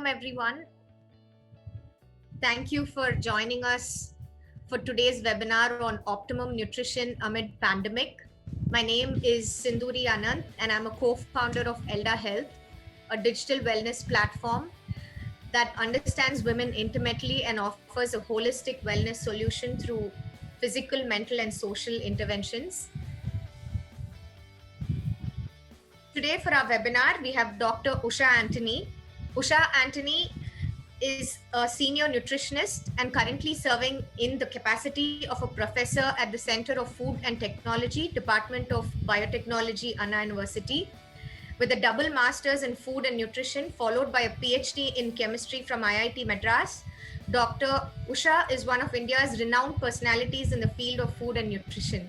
Welcome, everyone. Thank you for joining us for today's webinar on optimum nutrition amid pandemic. My name is Sindhuri Anand, and I'm a co-founder of Elda Health, a digital wellness platform that understands women intimately and offers a holistic wellness solution through physical, mental, and social interventions. Today for our webinar, we have Dr. Usha Antony. Usha Antony is a senior nutritionist and currently serving in the capacity of a professor at the Center of Food and Technology, Department of Biotechnology, Anna University, with a double master's in food and nutrition, followed by a PhD in chemistry from IIT Madras. Dr. Usha is one of India's renowned personalities in the field of food and nutrition.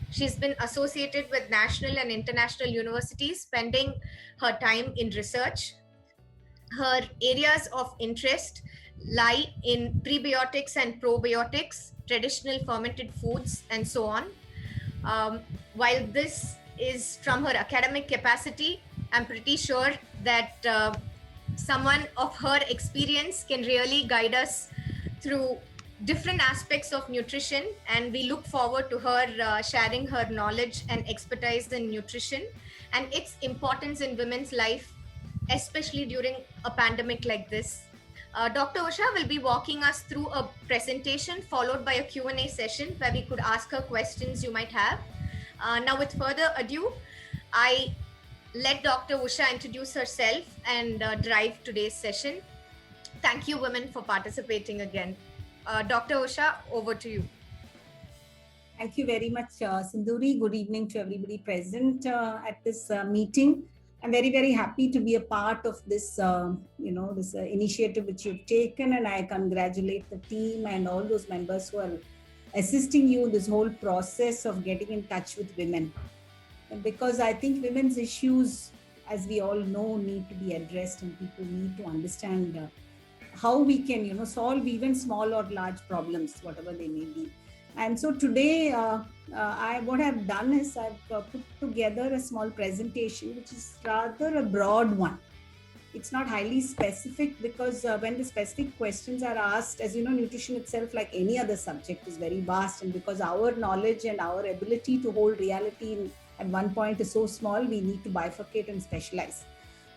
She's been associated with national and international universities, spending her time in research. Her areas of interest lie in prebiotics and probiotics, traditional fermented foods, and so on. While this is from her academic capacity, I'm pretty sure that someone of her experience can really guide us through different aspects of nutrition, and we look forward to her sharing her knowledge and expertise in nutrition and its importance in women's life, especially during a pandemic like this. Dr. Usha will be walking us through a presentation followed by a Q&A session where we could ask her questions you might have. Now, with further ado, I let Dr. Usha introduce herself and drive today's session. Thank you, women, for participating again. Dr. Usha, over to you. Thank you very much, Sindhuri. Good evening to everybody present at this meeting. I'm very, very happy to be a part of this, this initiative which you've taken, and I congratulate the team and all those members who are assisting you in this whole process of getting in touch with women. Because I think women's issues, as we all know, need to be addressed, and people need to understand how we can, solve even small or large problems, whatever they may be. And so today, what I've done is I've put together a small presentation, which is rather a broad one. It's not highly specific because when the specific questions are asked, as you know, nutrition itself, like any other subject, is very vast. And because our knowledge and our ability to hold reality at one point is so small, we need to bifurcate and specialize.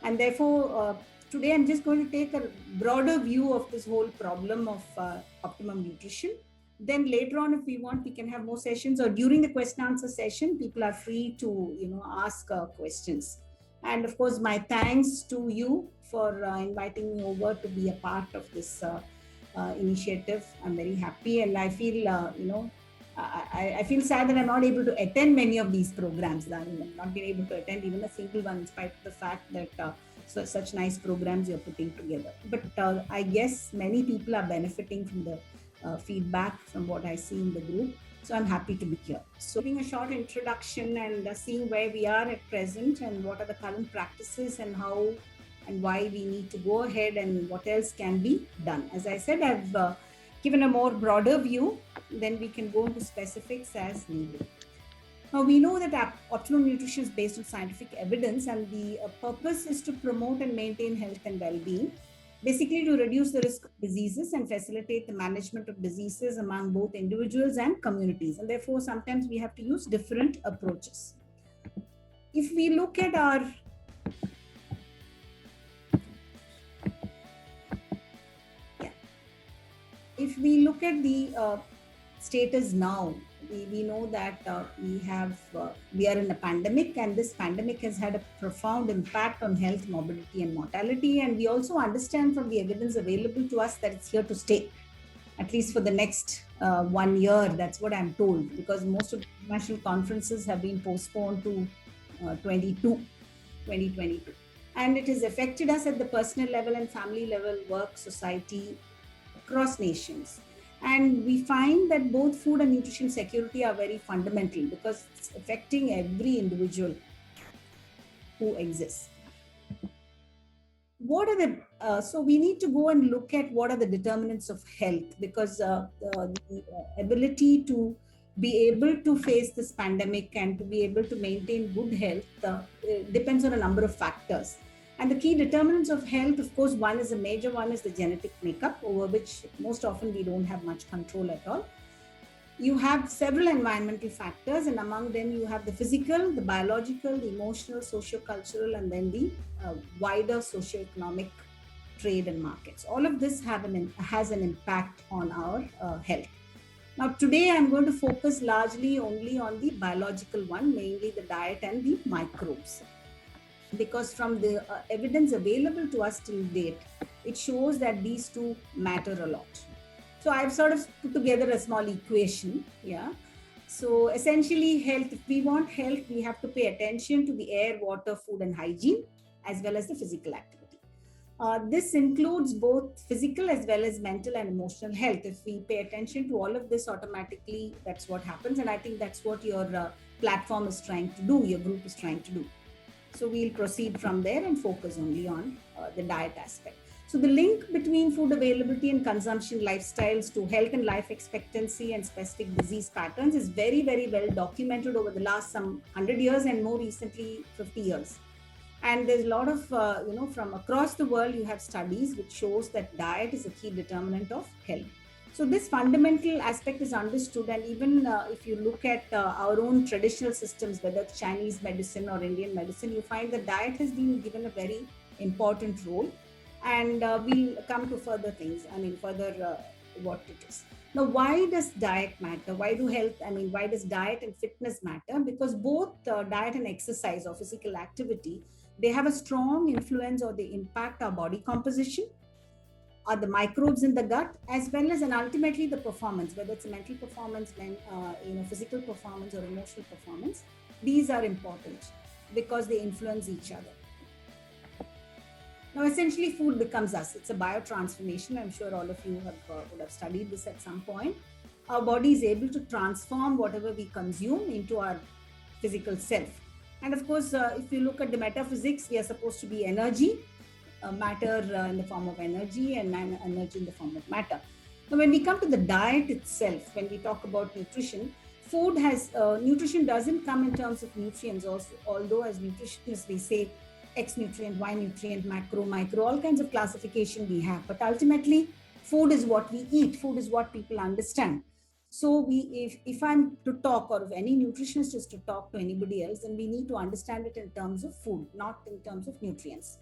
And therefore, today I'm just going to take a broader view of this whole problem of optimum nutrition. Then later on, if we want, we can have more sessions, or during the question answer session, people are free to, ask questions. And of course, my thanks to you for inviting me over to be a part of this initiative. I'm very happy, and I feel, I feel sad that I'm not able to attend many of these programs. I'm not been able to attend even a single one, in spite of the fact that such nice programs you're putting together. But I guess many people are benefiting from the feedback from what I see in the group. So I'm happy to be here. So giving a short introduction and seeing where we are at present and what are the current practices and how and why we need to go ahead and what else can be done. As I said, I've given a more broader view, then we can go into specifics as needed. Now, we know that optimum nutrition is based on scientific evidence, and the purpose is to promote and maintain health and well-being, basically to reduce the risk of diseases and facilitate the management of diseases among both individuals and communities. And therefore, sometimes we have to use different approaches. If we look at the status now, we know that we are in a pandemic, and this pandemic has had a profound impact on health, mobility, and mortality. And we also understand from the evidence available to us that it's here to stay, at least for the next 1 year. That's what I'm told, because most of the international conferences have been postponed to 2022. And it has affected us at the personal level and family level, work, society, across nations. And we find that both food and nutrition security are very fundamental because it's affecting every individual who exists. So we need to go and look at what are the determinants of health, because the ability to be able to face this pandemic and to be able to maintain good health depends on a number of factors. And the key determinants of health, of course, one is a major one is the genetic makeup, over which most often we don't have much control at all. You have several environmental factors, and among them you have the physical, the biological, the emotional, socio-cultural, and then the wider socio-economic trade and markets. All of this has an impact on our health. Now, today I'm going to focus largely only on the biological one, mainly the diet and the microbes. Because from the evidence available to us till date, it shows that these two matter a lot. So I've sort of put together a small equation. Yeah. So essentially, health, if we want health, we have to pay attention to the air, water, food, and hygiene, as well as the physical activity. This includes both physical as well as mental and emotional health. If we pay attention to all of this, automatically, that's what happens. And I think that's what your platform is trying to do, your group is trying to do. So we'll proceed from there and focus only on the diet aspect. So the link between food availability and consumption lifestyles to health and life expectancy and specific disease patterns is very, very well documented over the last some 100 years and more recently 50 years. And there's a lot of, from across the world, you have studies which shows that diet is a key determinant of health. So this fundamental aspect is understood, and even if you look at our own traditional systems, whether it's Chinese medicine or Indian medicine, you find that diet has been given a very important role. And we'll come to further things, further what it is. Now, why does diet matter? Why does diet and fitness matter? Because both diet and exercise or physical activity, they have a strong influence or they impact our body composition, or the microbes in the gut, as well as and ultimately the performance, whether it's a mental performance, physical performance or emotional performance. These are important because they influence each other. Now, essentially, food becomes us. It's a biotransformation. I'm sure all of you would have studied this at some point. Our body is able to transform whatever we consume into our physical self. And of course, if you look at the metaphysics, we are supposed to be energy, matter in the form of energy, and energy in the form of matter. Now, when we come to the diet itself, when we talk about nutrition, nutrition doesn't come in terms of nutrients, although as nutritionists we say X nutrient, Y nutrient, macro, micro, all kinds of classification we have. But ultimately, food is what we eat. Food is what people understand. So if I'm to talk, or if any nutritionist is to talk to anybody else, then we need to understand it in terms of food, not in terms of nutrients,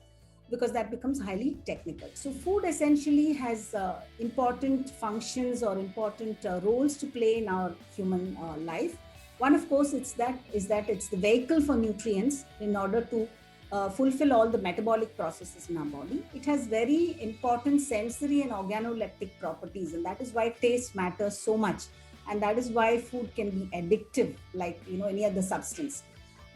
because that becomes highly technical. So food essentially has important functions or important roles to play in our human life. One, of course, is that it's the vehicle for nutrients in order to fulfill all the metabolic processes in our body. It has very important sensory and organoleptic properties, and that is why taste matters so much. And that is why food can be addictive, like any other substance,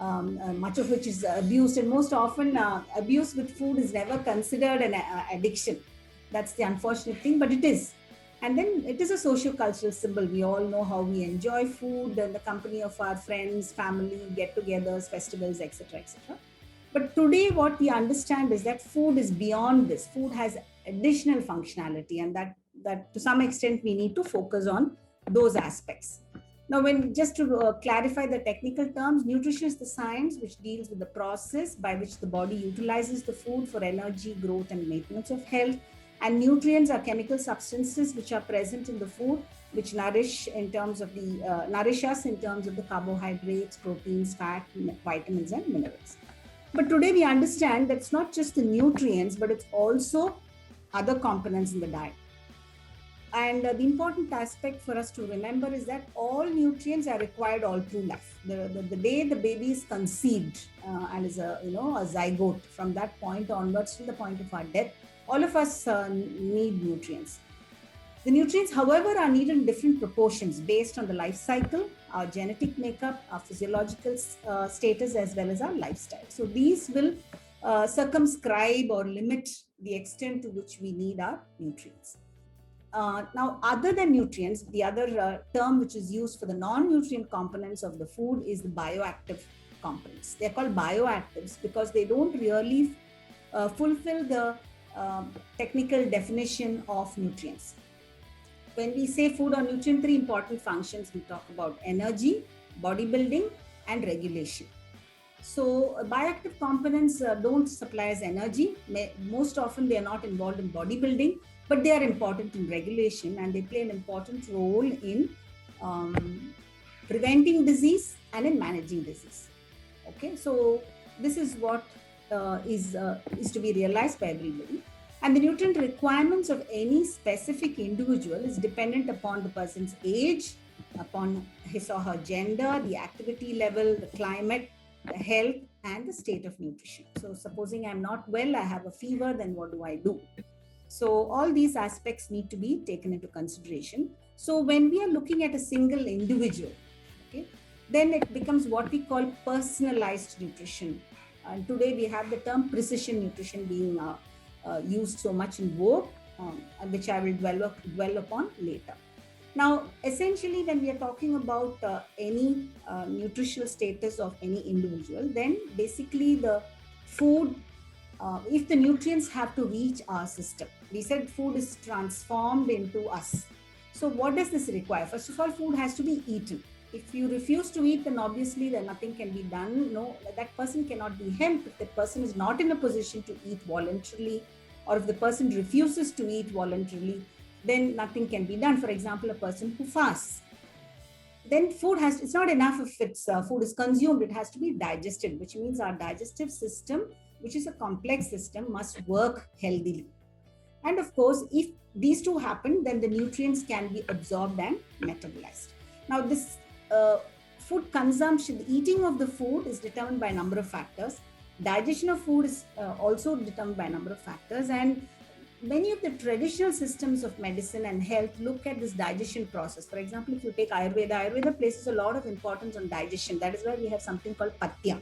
much of which is abused. And most often, abuse with food is never considered an addiction. That's the unfortunate thing, but it is. And then it is a socio-cultural symbol. We all know how we enjoy food in the company of our friends, family, get-togethers, festivals, etc., etc. But today, what we understand is that food is beyond this. Food has additional functionality, and that to some extent we need to focus on those aspects. Now, just to clarify the technical terms, nutrition is the science which deals with the process by which the body utilizes the food for energy, growth, and maintenance of health. And nutrients are chemical substances which are present in the food, which nourish us in terms of the carbohydrates, proteins, fat, vitamins, and minerals. But today we understand that it's not just the nutrients, but it's also other components in the diet. And the important aspect for us to remember is that all nutrients are required all through life. The day the baby is conceived and is a zygote, from that point onwards to the point of our death, all of us need nutrients. The nutrients, however, are needed in different proportions based on the life cycle, our genetic makeup, our physiological status, as well as our lifestyle. So these will circumscribe or limit the extent to which we need our nutrients. Now, other than nutrients, the other term which is used for the non-nutrient components of the food is the bioactive components. They're called bioactives because they don't really fulfill the technical definition of nutrients. When we say food or nutrient, three important functions we talk about: energy, bodybuilding, and regulation. So bioactive components don't supply us energy. Most often they are not involved in bodybuilding, but they are important in regulation, and they play an important role in preventing disease and in managing disease. Okay, so this is what is to be realized by everybody. And the nutrient requirements of any specific individual is dependent upon the person's age, upon his or her gender, the activity level, the climate, the health, and the state of nutrition. So supposing I'm not well, I have a fever, then what do I do? So all these aspects need to be taken into consideration. So when we are looking at a single individual, okay, then it becomes what we call personalized nutrition. And today we have the term precision nutrition being used so much in vogue, which I will dwell upon later. Now, essentially, when we are talking about any nutritional status of any individual, then basically the food, if the nutrients have to reach our system, we said food is transformed into us. So what does this require? First of all, food has to be eaten. If you refuse to eat, then obviously then nothing can be done. No, that person cannot be helped. If the person is not in a position to eat voluntarily, or if the person refuses to eat voluntarily, then nothing can be done. For example, a person who fasts, then it's not enough if food is consumed, it has to be digested, which means our digestive system, which is a complex system, must work healthily. And of course, if these two happen, then the nutrients can be absorbed and metabolized. Now, this food consumption, the eating of the food is determined by a number of factors. Digestion of food is also determined by a number of factors, and many of the traditional systems of medicine and health look at this digestion process. For example, if you take Ayurveda places a lot of importance on digestion. That is why we have something called Patya.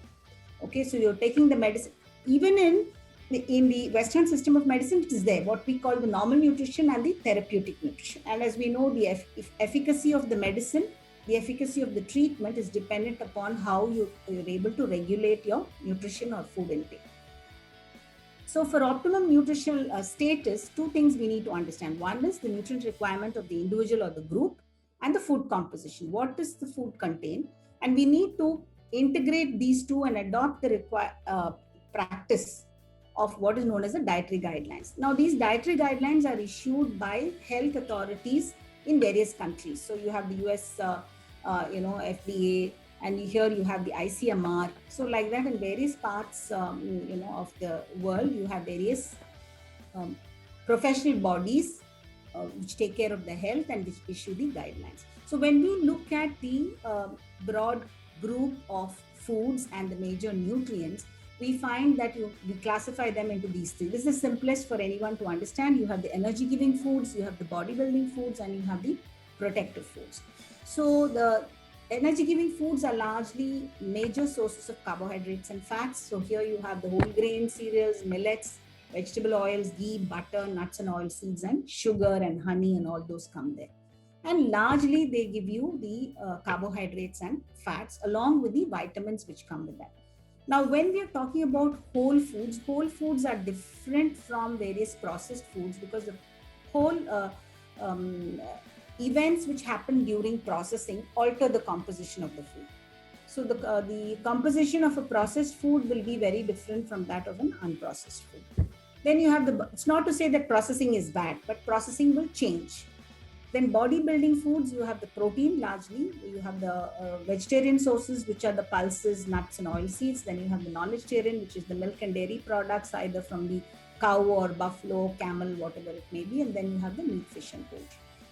Okay, so you're taking the medicine. Even in the Western system of medicine, it is there, what we call the normal nutrition and the therapeutic nutrition. And as we know, the efficacy of the medicine, the efficacy of the treatment is dependent upon how you're able to regulate your nutrition or food intake. So for optimum nutritional status, two things we need to understand. One is the nutrient requirement of the individual or the group, and the food composition. What does the food contain? And we need to integrate these two and adopt the practice of what is known as the dietary guidelines. Now, these dietary guidelines are issued by health authorities in various countries. So you have the US, FDA, and here you have the ICMR. So like that, in various parts, of the world, you have various professional bodies which take care of the health and which issue the guidelines. So when we look at the broad group of foods and the major nutrients, we find that we classify them into these three. This is the simplest for anyone to understand. You have the energy-giving foods, you have the bodybuilding foods, and you have the protective foods. So the energy-giving foods are largely major sources of carbohydrates and fats. So here you have the whole grain cereals, millets, vegetable oils, ghee, butter, nuts and oil seeds, and sugar and honey, and all those come there. And largely they give you the carbohydrates and fats along with the vitamins which come with that. Now, when we are talking about whole foods are different from various processed foods, because the whole events which happen during processing alter the composition of the food. So the composition of a processed food will be very different from that of an unprocessed food. Then you have it's not to say that processing is bad, but processing will change. Then bodybuilding foods, you have the protein largely, you have the vegetarian sources, which are the pulses, nuts and oil seeds. Then you have the non-vegetarian, which is the milk and dairy products, either from the cow or buffalo, camel, whatever it may be. And then you have the meat, fish and poultry.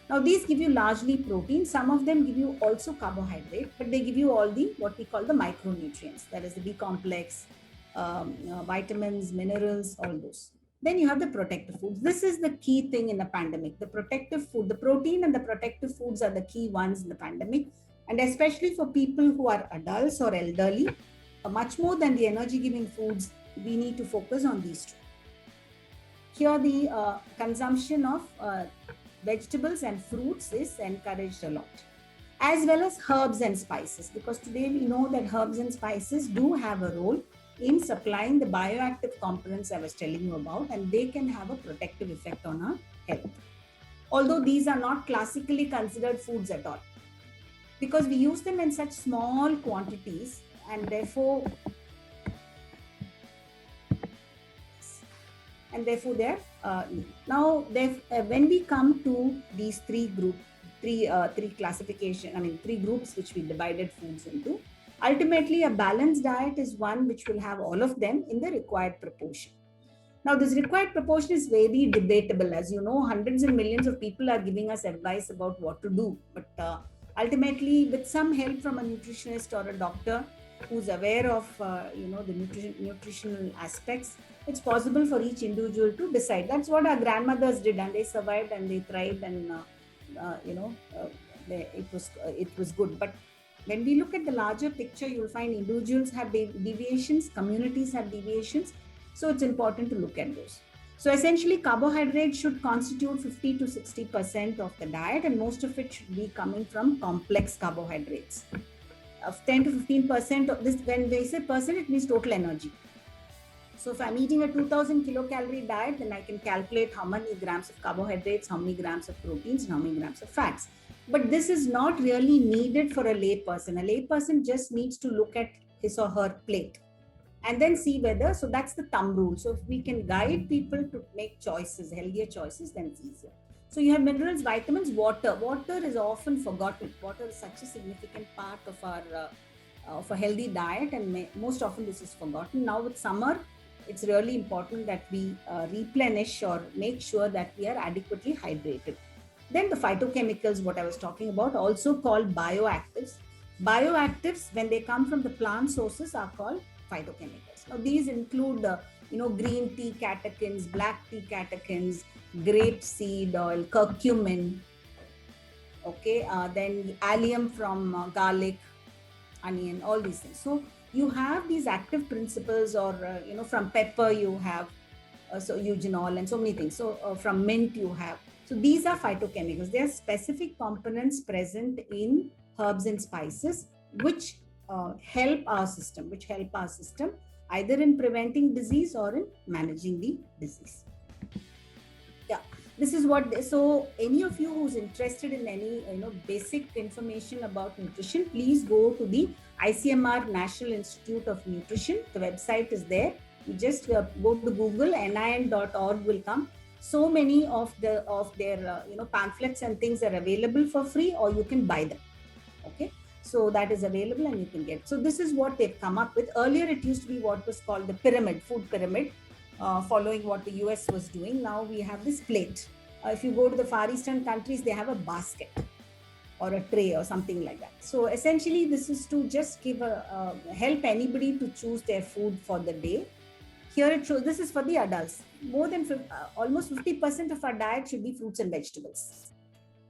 Now these give you largely protein. Some of them give you also carbohydrate, but they give you all the, what we call the micronutrients. That is the B complex, vitamins, minerals, all those. Then you have the protective foods. This is the key thing in the pandemic. The protective food, the protein and the protective foods are the key ones in the pandemic. And especially for people who are adults or elderly, much more than the energy-giving foods, we need to focus on these two. Here the consumption of vegetables and fruits is encouraged a lot, as well as herbs and spices, because today we know that herbs and spices do have a role in supplying the bioactive components I was telling you about, and they can have a protective effect on our health. Although these are not classically considered foods at all, because we use them in such small quantities, and therefore and therefore they're now when we come to these three classification, I mean 3 groups which we divided foods into. Ultimately, a balanced diet is one which will have all of them in the required proportion. Now, this required proportion is very debatable. As you know, hundreds and millions of people are giving us advice about what to do. But ultimately, with some help from a nutritionist or a doctor who's aware of the nutritional aspects, it's possible for each individual to decide. That's what our grandmothers did, and they survived and they thrived, and it was good. But when we look at the larger picture, you'll find individuals have deviations, communities have deviations. So it's important to look at those. So essentially, carbohydrates should constitute 50 to 60% of the diet, and most of it should be coming from complex carbohydrates. Of 10 to 15% of this, when they say percent, it means total energy. So if I'm eating a 2000 kilocalorie diet, then I can calculate how many grams of carbohydrates, how many grams of proteins, and how many grams of fats. But this is not really needed for a layperson. A layperson just needs to look at his or her plate and then see whether, so that's the thumb rule. So if we can guide people to make choices, healthier choices, then it's easier. So you have minerals, vitamins, water. Water is often forgotten. Water is such a significant part of our of a healthy diet, and most often this is forgotten. Now with summer, it's really important that we replenish or make sure that we are adequately hydrated. Then the phytochemicals, what I was talking about, also called bioactives. Bioactives, when they come from the plant sources, are called phytochemicals. Now these include green tea catechins, black tea catechins, grape seed oil, curcumin, then allium from garlic, onion, all these things. So you have these active principles, or from pepper you have eugenol and so many things. So from mint you have. So these are phytochemicals. They are specific components present in herbs and spices which help our system either in preventing disease or in managing the disease. Yeah, this is what. So any of you who's interested in any basic information about nutrition, please go to the ICMR National Institute of Nutrition. The website is there. You just go to Google, NIN.org will come. So many of their pamphlets and things are available for free, or you can buy them. Okay. So that is available and you can get. So this is what they've come up with. Earlier, it used to be what was called the pyramid, food pyramid, following what the US was doing. Now we have this plate. If you go to the Far Eastern countries, they have a basket or a tray or something like that. So essentially, this is to just give help anybody to choose their food for the day. Here it shows, this is for the adults. More than almost 50% of our diet should be fruits and vegetables.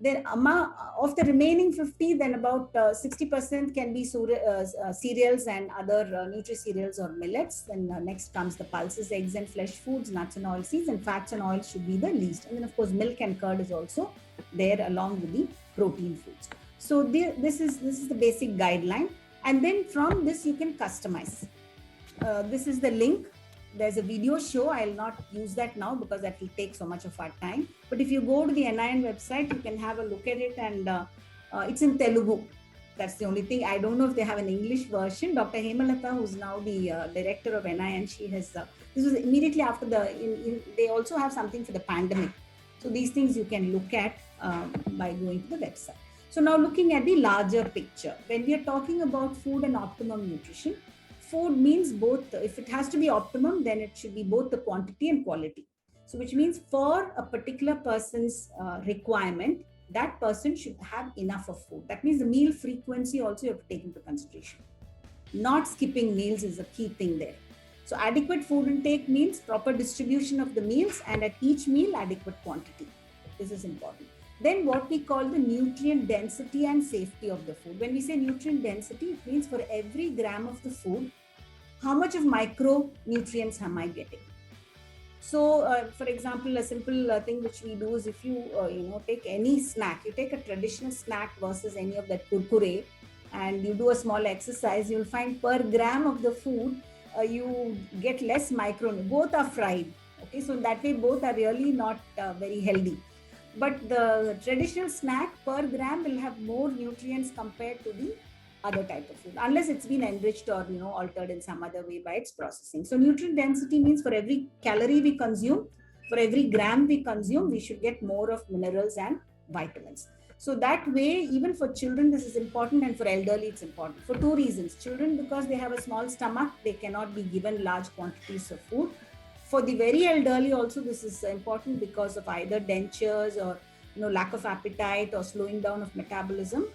Then of the remaining 50, then about 60% can be cereals and other nutri-cereals or millets. Then next comes the pulses, eggs and flesh foods, nuts and oil seeds, and fats and oils should be the least. And then of course milk and curd is also there along with the protein foods. So this is the basic guideline, and then from this you can customize. This is the link. There's a video show. I'll not use that now because that will take so much of our time. But if you go to the NIN website, you can have a look at it, and it's in Telugu. That's the only thing. I don't know if they have an English version. Dr. Hemalata, who's now the director of NIN, she has, this was immediately after they also have something for the pandemic. So these things you can look at by going to the website. So now looking at the larger picture, when we are talking about food and optimum nutrition, food means both. If it has to be optimum, then it should be both the quantity and quality. So which means for a particular person's requirement, that person should have enough of food. That means the meal frequency also you have to take into consideration. Not skipping meals is a key thing there. So adequate food intake means proper distribution of the meals, and at each meal adequate quantity. This is important. Then what we call the nutrient density and safety of the food. When we say nutrient density, it means for every gram of the food, how much of micronutrients am I getting? So, for example, a simple thing which we do is if you take any snack, you take a traditional snack versus any of that kurkure, and you do a small exercise, you'll find per gram of the food, you get less micronutrients. Both are fried. Okay, so that way both are really not very healthy. But the traditional snack per gram will have more nutrients compared to the other type of food, unless it's been enriched or altered in some other way by its processing. So nutrient density means for every calorie we consume, for every gram we consume, we should get more of minerals and vitamins. So that way, even for children, this is important, and for elderly, it's important for two reasons. Children, because they have a small stomach, they cannot be given large quantities of food. For the very elderly, also, this is important because of either dentures or lack of appetite or slowing down of metabolism.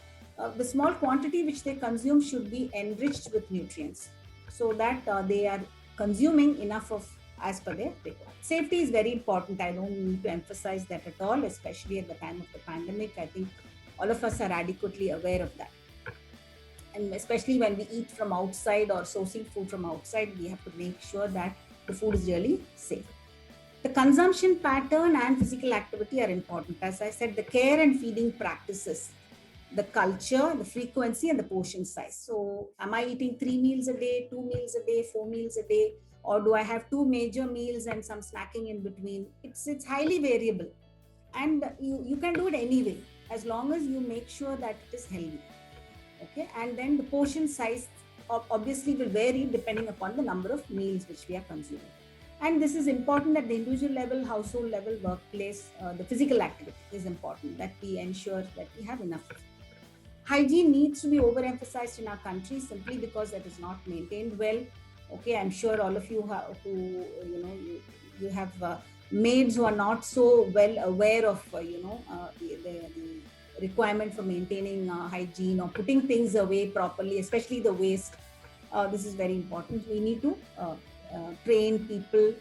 The small quantity which they consume should be enriched with nutrients, so that they are consuming enough of as per their requirement. Safety is very important. I don't need to emphasize that at all, especially at the time of the pandemic. I think all of us are adequately aware of that. And especially when we eat from outside or sourcing food from outside, we have to make sure that the food is really safe. The consumption pattern and physical activity are important. As I said, the care and feeding practices, the culture, the frequency, and the portion size. So am I eating 3 meals a day, 2 meals a day, 4 meals a day, or do I have 2 major meals and some snacking in between? It's highly variable, and you can do it anyway, as long as you make sure that it is healthy. Okay, and then the portion size obviously will vary depending upon the number of meals which we are consuming. And this is important at the individual level, household level, workplace. The physical activity is important, that we ensure that we have enough. Hygiene needs to be overemphasized in our country simply because that is not maintained well. Okay, I'm sure all of you you have maids who are not so well aware of the requirement for maintaining hygiene or putting things away properly, especially the waste. This is very important. We need to train people,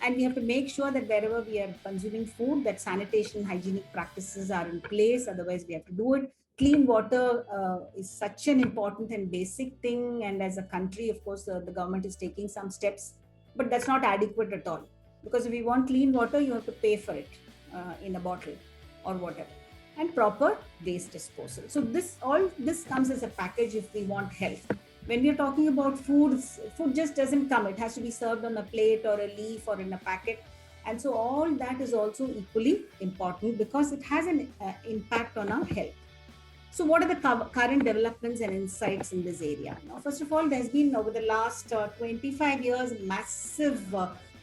and we have to make sure that wherever we are consuming food, that sanitation, hygienic practices are in place. Otherwise, we have to do it. Clean water is such an important and basic thing, and as a country, of course, the government is taking some steps, but that's not adequate at all. Because if you want clean water, you have to pay for it in a bottle or whatever. And proper waste disposal. So all this comes as a package if we want health. When we are talking about food just doesn't come. It has to be served on a plate or a leaf or in a packet. And so all that is also equally important because it has an impact on our health. So what are the current developments and insights in this area? Now, first of all, there's been over the last 25 years, massive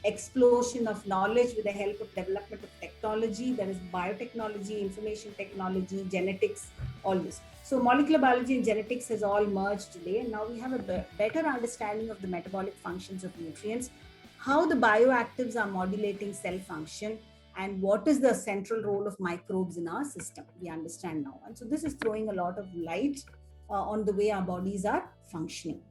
explosion of knowledge with the help of development of technology. There is biotechnology, information technology, genetics, all this. So molecular biology and genetics has all merged today, and now we have a better understanding of the metabolic functions of nutrients, how the bioactives are modulating cell function, and what is the central role of microbes in our system. We understand now. And so this is throwing a lot of light on the way our bodies are functioning.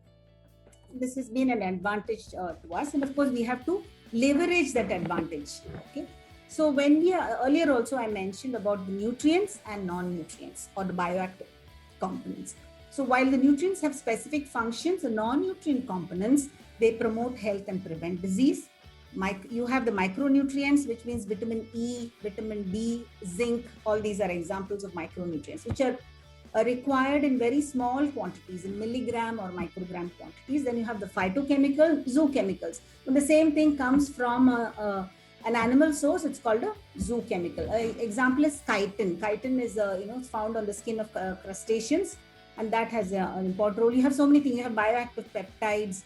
This has been an advantage to us, and of course we have to leverage that advantage. Okay, so when we earlier also I mentioned about the nutrients and non-nutrients or the bioactive components. So while the nutrients have specific functions, the non-nutrient components, they promote health and prevent disease. You have the micronutrients, which means vitamin E, vitamin B, zinc. All these are examples of micronutrients, which are required in very small quantities, in milligram or microgram quantities. Then you have the phytochemical, zoochemicals. When the same thing comes from an animal source, it's called a zoochemical. Example is chitin. Chitin is it's found on the skin of crustaceans, and that has an important role. You have so many things. You have bioactive peptides,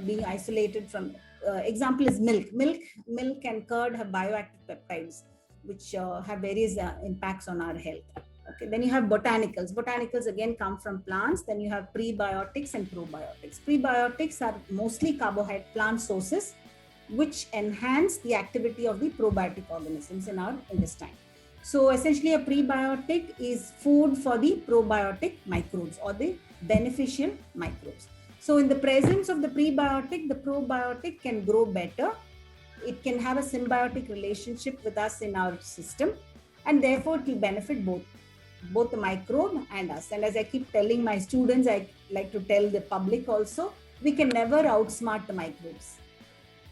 being isolated from. Example is milk. Milk and curd have bioactive peptides, which have various impacts on our health. Okay, then you have botanicals. Botanicals again come from plants. Then you have prebiotics and probiotics. Prebiotics are mostly carbohydrate plant sources, which enhance the activity of the probiotic organisms in our intestine. So essentially a prebiotic is food for the probiotic microbes or the beneficial microbes. So in the presence of the prebiotic, the probiotic can grow better. It can have a symbiotic relationship with us in our system, and therefore it will benefit both the microbe and us. And as I keep telling my students, I like to tell the public also, we can never outsmart the microbes.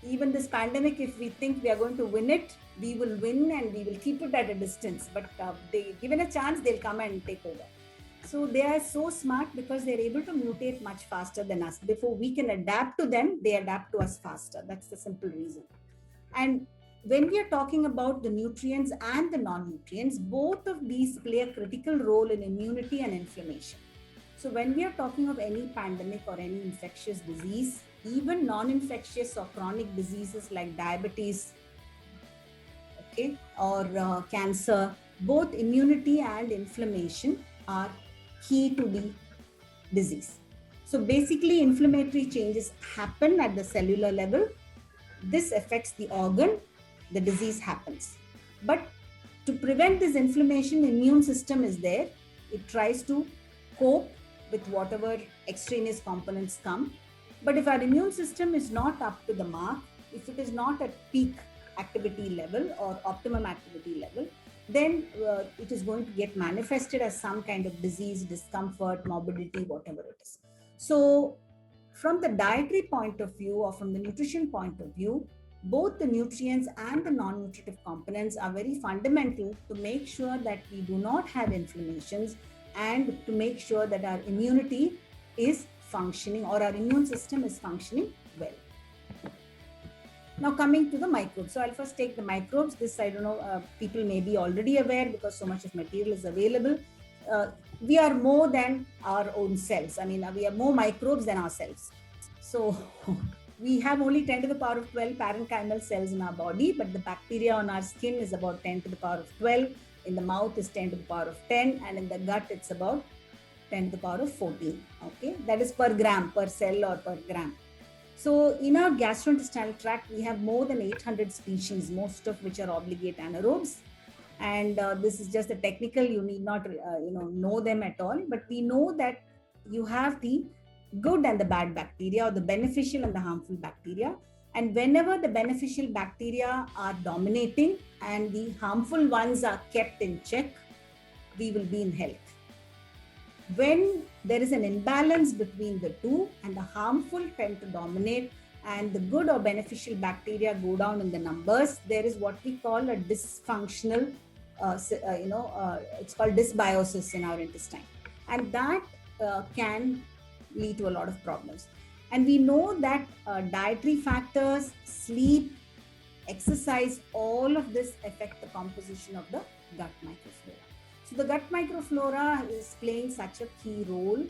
Even this pandemic, if we think we are going to win it, we will win and we will keep it at a distance. But given a chance, they'll come and take over. So they are so smart because they're able to mutate much faster than us. Before we can adapt to them, they adapt to us faster. That's the simple reason. And when we are talking about the nutrients and the non-nutrients, both of these play a critical role in immunity and inflammation. So when we are talking of any pandemic or any infectious disease, even non-infectious or chronic diseases like diabetes, okay, or cancer, both immunity and inflammation are key to the disease. So basically, inflammatory changes happen at the cellular level. This affects the organ, the disease happens. But to prevent this inflammation, immune system is there. It tries to cope with whatever extraneous components come. But if our immune system is not up to the mark, if it is not at peak activity level or optimum activity level, then it is going to get manifested as some kind of disease, discomfort, morbidity, whatever it is. So from the dietary point of view or from the nutrition point of view, both the nutrients and the non-nutritive components are very fundamental to make sure that we do not have inflammations and to make sure that our immunity is functioning or our immune system is functioning well. Now coming to the microbes. So I'll first take the microbes. This, I don't know, people may be already aware because so much of material is available. We are more than our own cells. I mean, we are more microbes than our cells. So we have only 10 to the power of 12 parenchymal cells in our body, but the bacteria on our skin is about 10 to the power of 12. In the mouth is 10 to the power of 10, and in the gut it's about 10 to the power of 14. Okay, that is per gram, per cell or per gram. So in our gastrointestinal tract, we have more than 800 species, most of which are obligate anaerobes. And this is just a technical, you need not know them at all, but we know that you have the good and the bad bacteria, or the beneficial and the harmful bacteria. And whenever the beneficial bacteria are dominating and the harmful ones are kept in check, we will be in health. When there is an imbalance between the two and the harmful tend to dominate and the good or beneficial bacteria go down in the numbers, there is what we call a dysfunctional, it's called dysbiosis in our intestine. And that can lead to a lot of problems. And we know that dietary factors, sleep, exercise, all of this affect the composition of the gut microflora. So the gut microflora is playing such a key role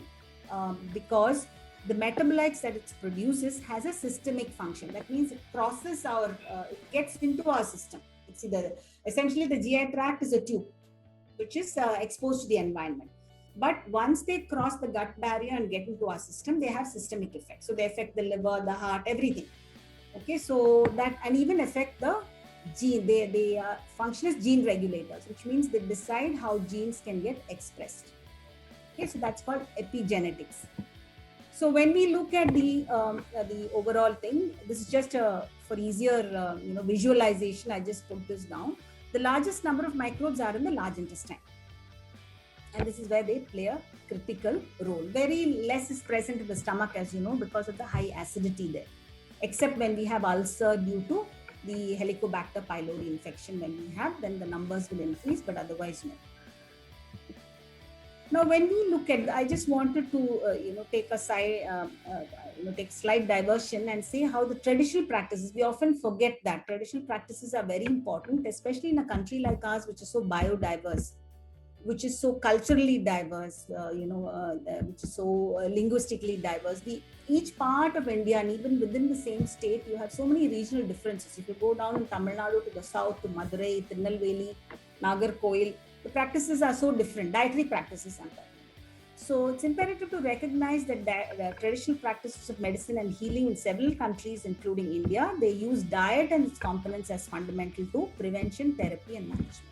because the metabolites that it produces has a systemic function. That means it crosses our, it gets into our system. It's essentially the GI tract is a tube which is exposed to the environment. But once they cross the gut barrier and get into our system, they have systemic effects. So they affect the liver, the heart, everything. Okay, so that, and even affect the gene, they function as gene regulators, which means they decide how genes can get expressed. Okay, so that's called epigenetics. So when we look at the overall thing, this is just for easier visualization, I just put this down. The largest number of microbes are in the large intestine. And this is where they play a critical role. Very less is present in the stomach, as you know, because of the high acidity there, except when we have ulcer due to the Helicobacter pylori infection. When we have, then the numbers will increase, but otherwise no. Now, when we look at, I just wanted to take a slight diversion and say how the traditional practices, we often forget that traditional practices are very important, especially in a country like ours, which is so biodiverse, which is so culturally diverse, which is so linguistically diverse. Each part of India, and even within the same state, you have so many regional differences. If you go down in Tamil Nadu to the south, to Madurai, Tirunelveli, Nagarkoil, the practices are so different, dietary practices sometimes. So it's imperative to recognize that the traditional practices of medicine and healing in several countries, including India, they use diet and its components as fundamental to prevention, therapy, and management.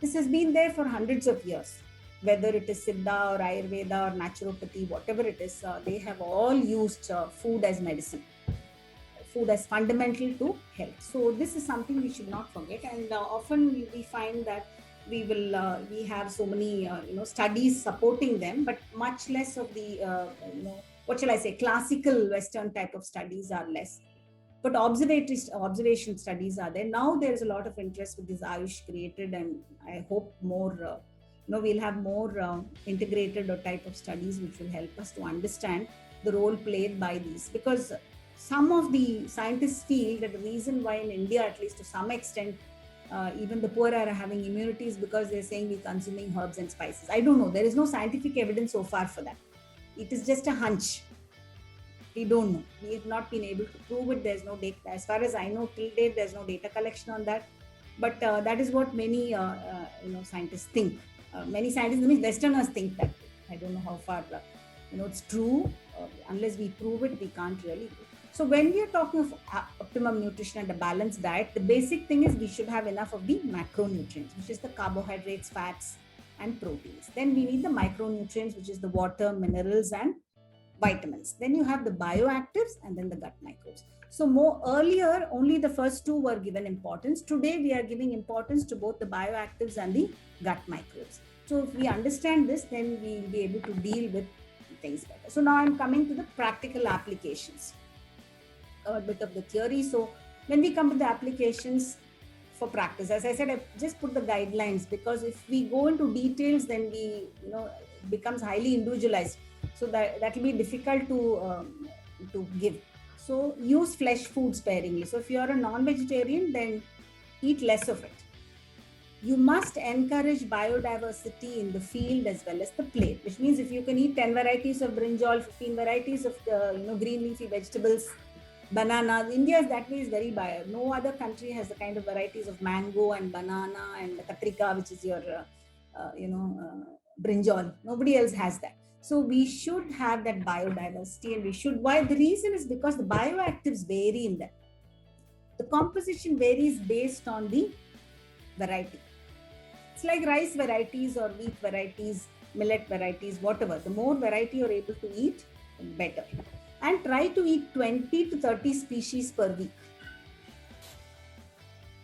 This has been there for hundreds of years, whether it is Siddha or Ayurveda or naturopathy, whatever it is, they have all used food as medicine, food as fundamental to health. So this is something we should not forget. And often we find that we have so many studies supporting them, but much less of the classical Western type of studies are less. But observation studies are there. Now there's a lot of interest with this Ayush created, and I hope more, we'll have more integrated or type of studies which will help us to understand the role played by these. Because some of the scientists feel that the reason why in India, at least to some extent, even the poor are having immunity is because they're saying we're consuming herbs and spices. I don't know. There is no scientific evidence so far for that. It is just a hunch. We don't know. We have not been able to prove it. There's no data. As far as I know, till date, there's no data collection on that. But that is what many scientists think. Many scientists, I mean Westerners, think that. I don't know how far it's true. Unless we prove it, we can't really do. So when we are talking of optimum nutrition and a balanced diet, the basic thing is we should have enough of the macronutrients, which is the carbohydrates, fats, and proteins. Then we need the micronutrients, which is the water, minerals, and vitamins. Then you have the bioactives and then the gut microbes. So more earlier, only the first two were given importance. Today, we are giving importance to both the bioactives and the gut microbes. So if we understand this, then we will be able to deal with things better. So now I'm coming to the practical applications. A bit of the theory. So when we come to the applications for practice, as I said, I just put the guidelines, because if we go into details, then we, it becomes highly individualized. So that will be difficult to give. So use flesh food sparingly. So if you are a non-vegetarian, then eat less of it. You must encourage biodiversity in the field as well as the plate, which means if you can eat 10 varieties of brinjal, 15 varieties of green leafy vegetables, bananas. India is that way is very bio. No other country has the kind of varieties of mango and banana and katrika, which is your brinjal. Nobody else has that. So we should have that biodiversity, and we should. Why? The reason is because the bioactives vary in that. The composition varies based on the variety. It's like rice varieties or wheat varieties, millet varieties, whatever. The more variety you're able to eat, the better. And try to eat 20 to 30 species per week.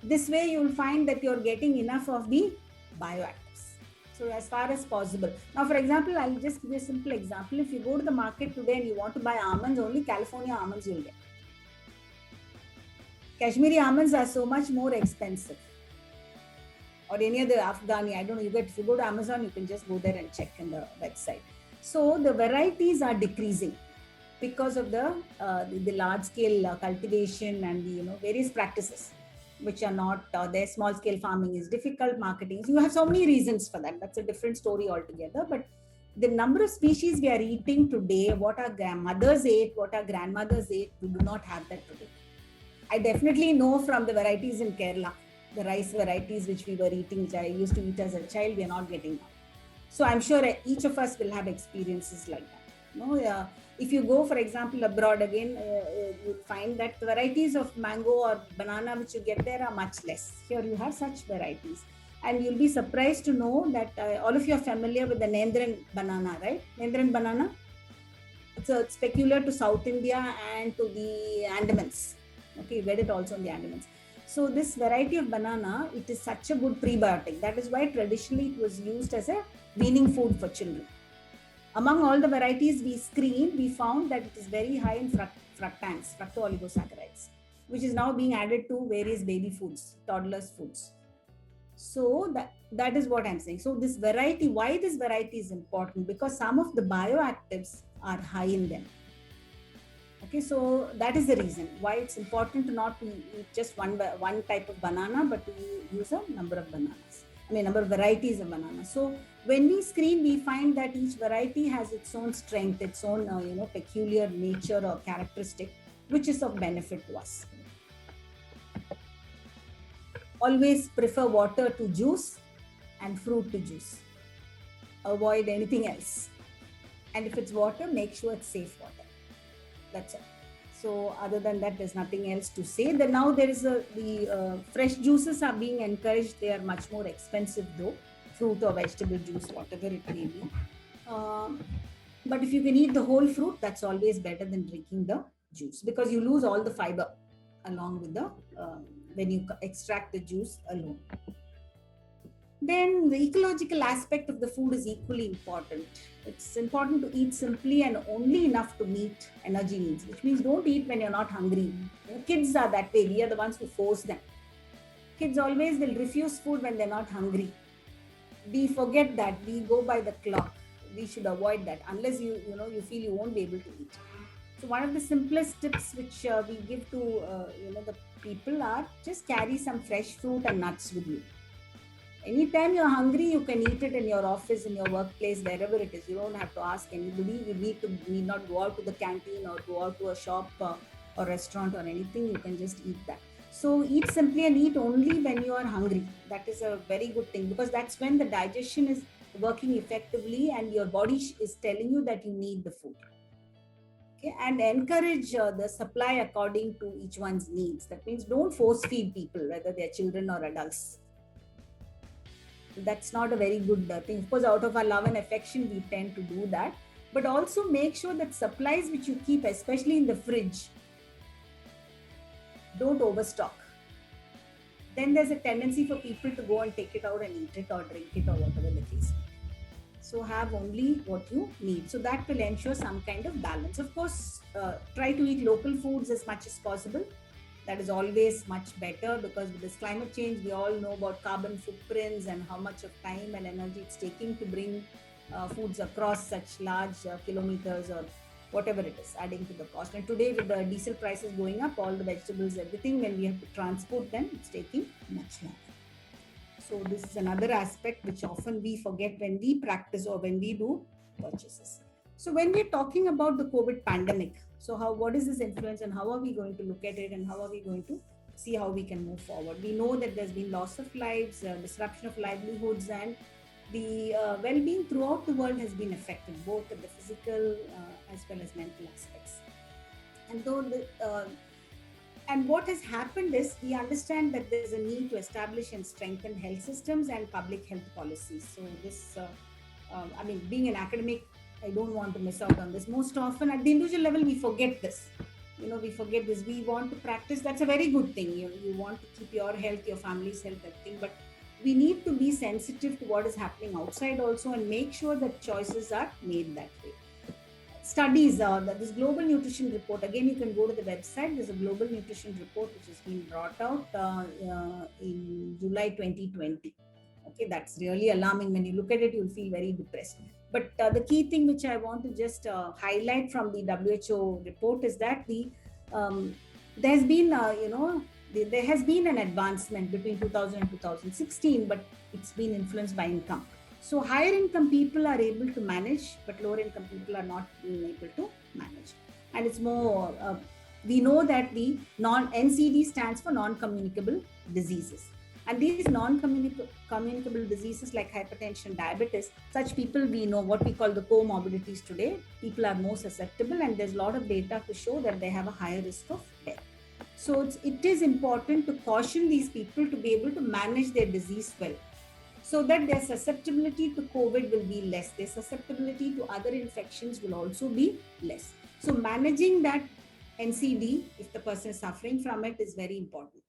This way you will find that you're getting enough of the bioactives. So as far as possible. Now, for example, I'll just give you a simple example. If you go to the market today and you want to buy almonds, only California almonds you'll get. Kashmiri almonds are so much more expensive. Or any other Afghani, I don't know, if you go to Amazon, you can just go there and check in the website. So the varieties are decreasing because of the large scale cultivation and the various practices which are not there. Small scale farming is difficult, marketing. You have so many reasons for that. That's a different story altogether. But the number of species we are eating today, what our grandmothers ate, what our grandmothers ate, we do not have that today. I definitely know from the varieties in Kerala, the rice varieties which we were eating, which I used to eat as a child, we are not getting now. So I'm sure each of us will have experiences like that. If you go, for example, abroad again, you'll find that the varieties of mango or banana which you get there are much less. Here you have such varieties. And you'll be surprised to know that all of you are familiar with the Nendran banana, right? Nendran banana. It's peculiar to South India and to the Andamans. Okay, you get it also in the Andamans. So this variety of banana, it is such a good prebiotic. That is why traditionally it was used as a weaning food for children. Among all the varieties we screened, we found that it is very high in fructans, fructooligosaccharides, which is now being added to various baby foods, toddlers' foods. So that is what I'm saying. So this variety, why this variety is important? Because some of the bioactives are high in them. Okay, so that is the reason why it's important to not eat just one type of banana, but to use a number of bananas. Number of varieties of bananas. So when we screen, we find that each variety has its own strength, its own peculiar nature or characteristic, which is of benefit to us. Always prefer water to juice and fruit to juice. Avoid anything else. And if it's water, make sure it's safe water. That's all. So other than that, there's nothing else to say. Then now there is the fresh juices are being encouraged. They are much more expensive though, fruit or vegetable juice, whatever it may be. But if you can eat the whole fruit, that's always better than drinking the juice, because you lose all the fiber along with the when you extract the juice alone. Then the ecological aspect of the food is equally important. It's important to eat simply and only enough to meet energy needs, which means don't eat when you're not hungry. Kids are that way. We are the ones who force them. Kids always will refuse food when they're not hungry. We forget that. We go by the clock. We should avoid that unless you feel you won't be able to eat. So one of the simplest tips which we give to the people are just carry some fresh fruit and nuts with you. Anytime you're hungry, you can eat it in your office, in your workplace, wherever it is. You don't have to ask anybody. You need not go out to the canteen or go out to a shop or restaurant or anything. You can just eat that. So eat simply and eat only when you are hungry. That is a very good thing, because that's when the digestion is working effectively and your body is telling you that you need the food. Okay, and encourage the supply according to each one's needs. That means don't force feed people, whether they're children or adults. That's not a very good thing. Of course, out of our love and affection, we tend to do that. But also make sure that supplies which you keep, especially in the fridge, don't overstock. Then there's a tendency for people to go and take it out and eat it or drink it or whatever the case. So have only what you need. So that will ensure some kind of balance. Of course, try to eat local foods as much as possible. That is always much better, because with this climate change, we all know about carbon footprints and how much of time and energy it's taking to bring foods across such large kilometers or whatever it is, adding to the cost. And today with the diesel prices going up, all the vegetables, everything, when we have to transport them, it's taking much longer. So this is another aspect which often we forget when we practice or when we do purchases. So when we're talking about the COVID pandemic, so what is this influence and how are we going to look at it and how are we going to see how we can move forward? We know that there's been loss of lives, disruption of livelihoods, and the well-being throughout the world has been affected, both at the physical as well as mental aspects. And what has happened is we understand that there's a need to establish and strengthen health systems and public health policies. So this, being an academic, I don't want to miss out on this. Most often at the individual level, we forget this. We forget this. We want to practice. That's a very good thing. You want to keep your health, your family's health, everything. But we need to be sensitive to what is happening outside also and make sure that choices are made that way. Studies, this global nutrition report, again, you can go to the website. There's a global nutrition report which has been brought out in July 2020. Okay, that's really alarming. When you look at it, you'll feel very depressed. But the key thing which I want to just highlight from the WHO report is that there's been, there has been an advancement between 2000 and 2016, but it's been influenced by income. So higher income people are able to manage, but lower income people are not being able to manage. And it's more, we know that the NCD stands for non-communicable diseases. And these non-communicable diseases like hypertension, diabetes, such people, we know what we call the comorbidities today. People are more susceptible, and there's a lot of data to show that they have a higher risk of death. So it is important to caution these people to be able to manage their disease well, so that their susceptibility to COVID will be less. Their susceptibility to other infections will also be less. So managing that NCD, if the person is suffering from it, is very important.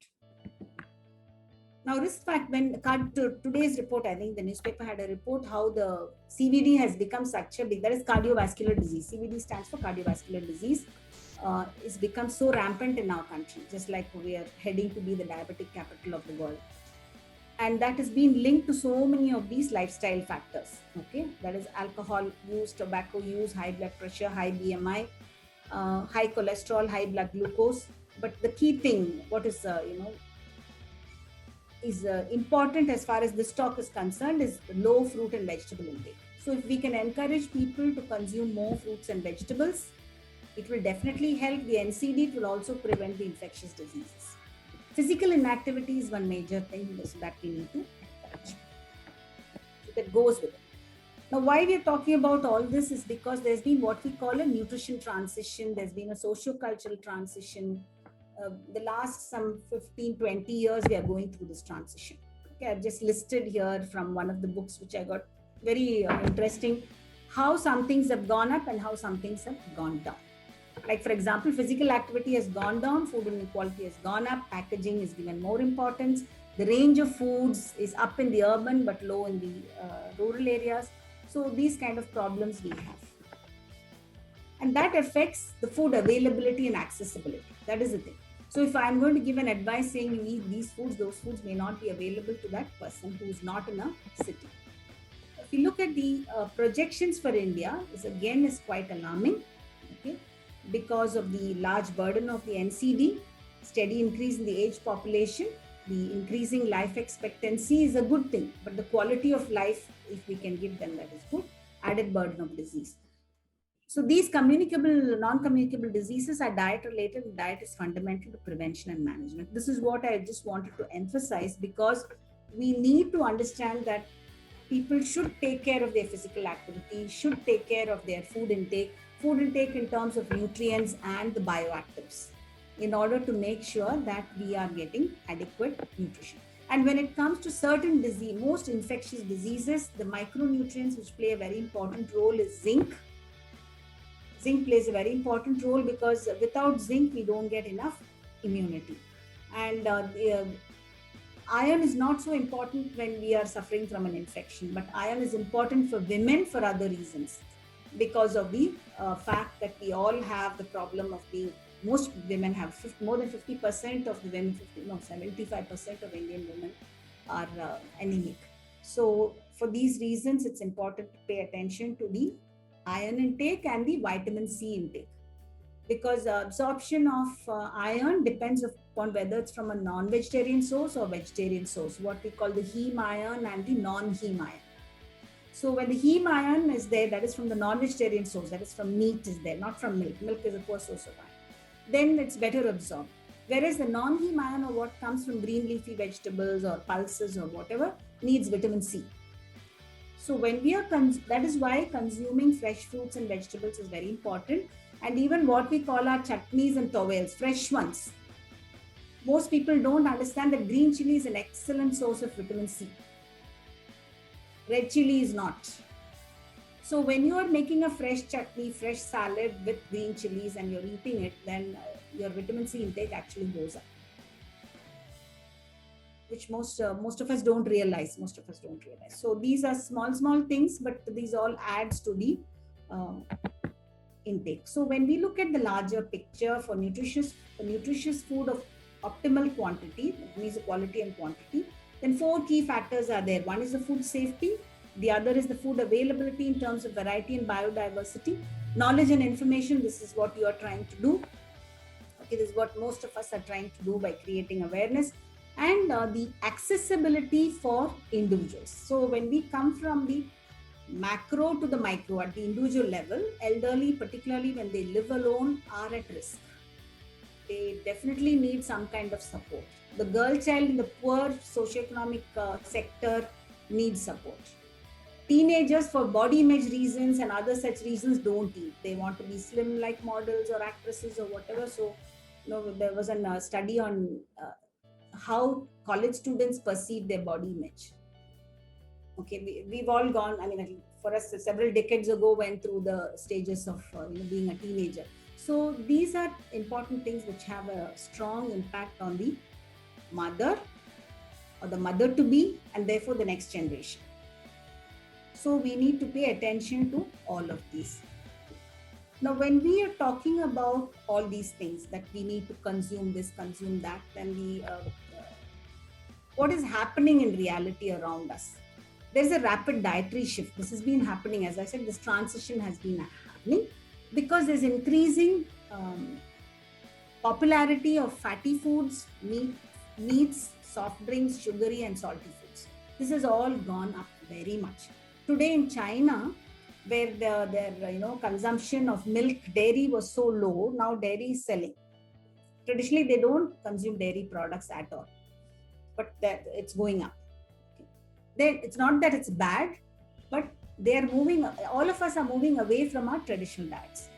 Now, risk factor, when today's report, I think the newspaper had a report how the CVD has become such a big, that is cardiovascular disease. CVD stands for cardiovascular disease. It's become so rampant in our country, just like we are heading to be the diabetic capital of the world. And that has been linked to so many of these lifestyle factors. Okay, that is alcohol use, tobacco use, high blood pressure, high BMI, high cholesterol, high blood glucose. But the key thing, what is important as far as this talk is concerned, is low fruit and vegetable intake. So if we can encourage people to consume more fruits and vegetables, it will definitely help the NCD. It will also prevent the infectious diseases. Physical inactivity is one major thing that we need to encourage. So that goes with it. Now, why we are talking about all this is because there's been what we call a nutrition transition. There's been a socio-cultural transition. The last some 15, 20 years, we are going through this transition. Okay, I've just listed here from one of the books, which I got very interesting, how some things have gone up and how some things have gone down. Like, for example, physical activity has gone down, food inequality has gone up, packaging is given more importance. The range of foods is up in the urban but low in the rural areas. So these kind of problems we have. And that affects the food availability and accessibility. That is the thing. So if I'm going to give an advice saying you eat these foods, those foods may not be available to that person who is not in a city. If you look at the projections for India, this again is quite alarming. Okay, because of the large burden of the NCD, steady increase in the age population, the increasing life expectancy is a good thing, but the quality of life, if we can give them, that is good. Added burden of disease. So these communicable, non-communicable diseases are diet related, and diet is fundamental to prevention and management. This is what I just wanted to emphasize, because we need to understand that people should take care of their physical activity, should take care of their food intake in terms of nutrients and the bioactives, in order to make sure that we are getting adequate nutrition. And when it comes to certain disease, most infectious diseases, the micronutrients which play a very important role is zinc. Zinc plays a very important role, because without zinc, we don't get enough immunity. And iron is not so important when we are suffering from an infection, but iron is important for women for other reasons, because of the fact that we all have the problem of being, most women have more than 50% of the women, 75% of Indian women are anemic. So for these reasons, it's important to pay attention to the iron intake and the vitamin C intake, because absorption of iron depends upon whether it's from a non-vegetarian source or vegetarian source, what we call the heme iron and the non-heme iron. So when the heme iron is there, that is from the non-vegetarian source, that is from meat is there, not from milk. Milk is a poor source of iron. Then it's better absorbed. Whereas the non-heme iron, or what comes from green leafy vegetables or pulses or whatever, needs vitamin C. So when we are, that is why consuming fresh fruits and vegetables is very important. And even what we call our chutneys and towels, fresh ones. Most people don't understand that green chili is an excellent source of vitamin C. Red chili is not. So when you are making a fresh chutney, fresh salad with green chilies and you're eating it, then your vitamin C intake actually goes up, which most of us don't realize. So these are small things, but these all adds to the intake. So when we look at the larger picture for nutritious food of optimal quantity, that means the quality and quantity, then 4 key factors are there. One is the food safety. The other is the food availability in terms of variety and biodiversity. Knowledge and information, this is what you are trying to do. Okay, this is what most of us are trying to do by creating awareness. And the accessibility for individuals. So when we come from the macro to the micro at the individual level, elderly, particularly when they live alone, are at risk. They definitely need some kind of support. The girl child in the poor socioeconomic sector needs support. Teenagers, for body image reasons and other such reasons, don't eat. They want to be slim like models or actresses or whatever. So, there was a study on how college students perceive their body image. Okay, we've all gone, for us, several decades ago, went through the stages of being a teenager. So these are important things which have a strong impact on the mother or the mother-to-be, and therefore the next generation. So we need to pay attention to all of these. Now, when we are talking about all these things, that we need to consume this, consume that, then what is happening in reality around us? There's a rapid dietary shift. This has been happening, as I said, this transition has been happening because there's increasing popularity of fatty foods, meats, soft drinks, sugary and salty foods. This has all gone up very much. Today in China, where their consumption of milk, dairy was so low, now dairy is selling. Traditionally, they don't consume dairy products at all, but it's going up. Then it's not that it's bad, but they are moving. All of us are moving away from our traditional diets.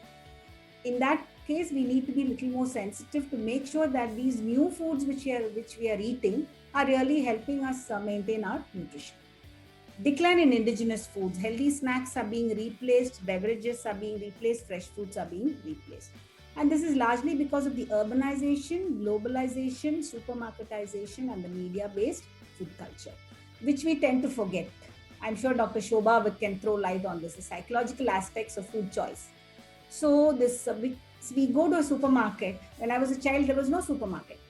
In that case, we need to be a little more sensitive to make sure that these new foods which we are eating are really helping us maintain our nutrition. Decline in indigenous foods. Healthy snacks are being replaced, beverages are being replaced, fresh fruits are being replaced. And this is largely because of the urbanization, globalization, supermarketization, and the media-based food culture, which we tend to forget. I'm sure Dr. Shobha can throw light on this, the psychological aspects of food choice. So we go to a supermarket. When I was a child, there was no supermarket.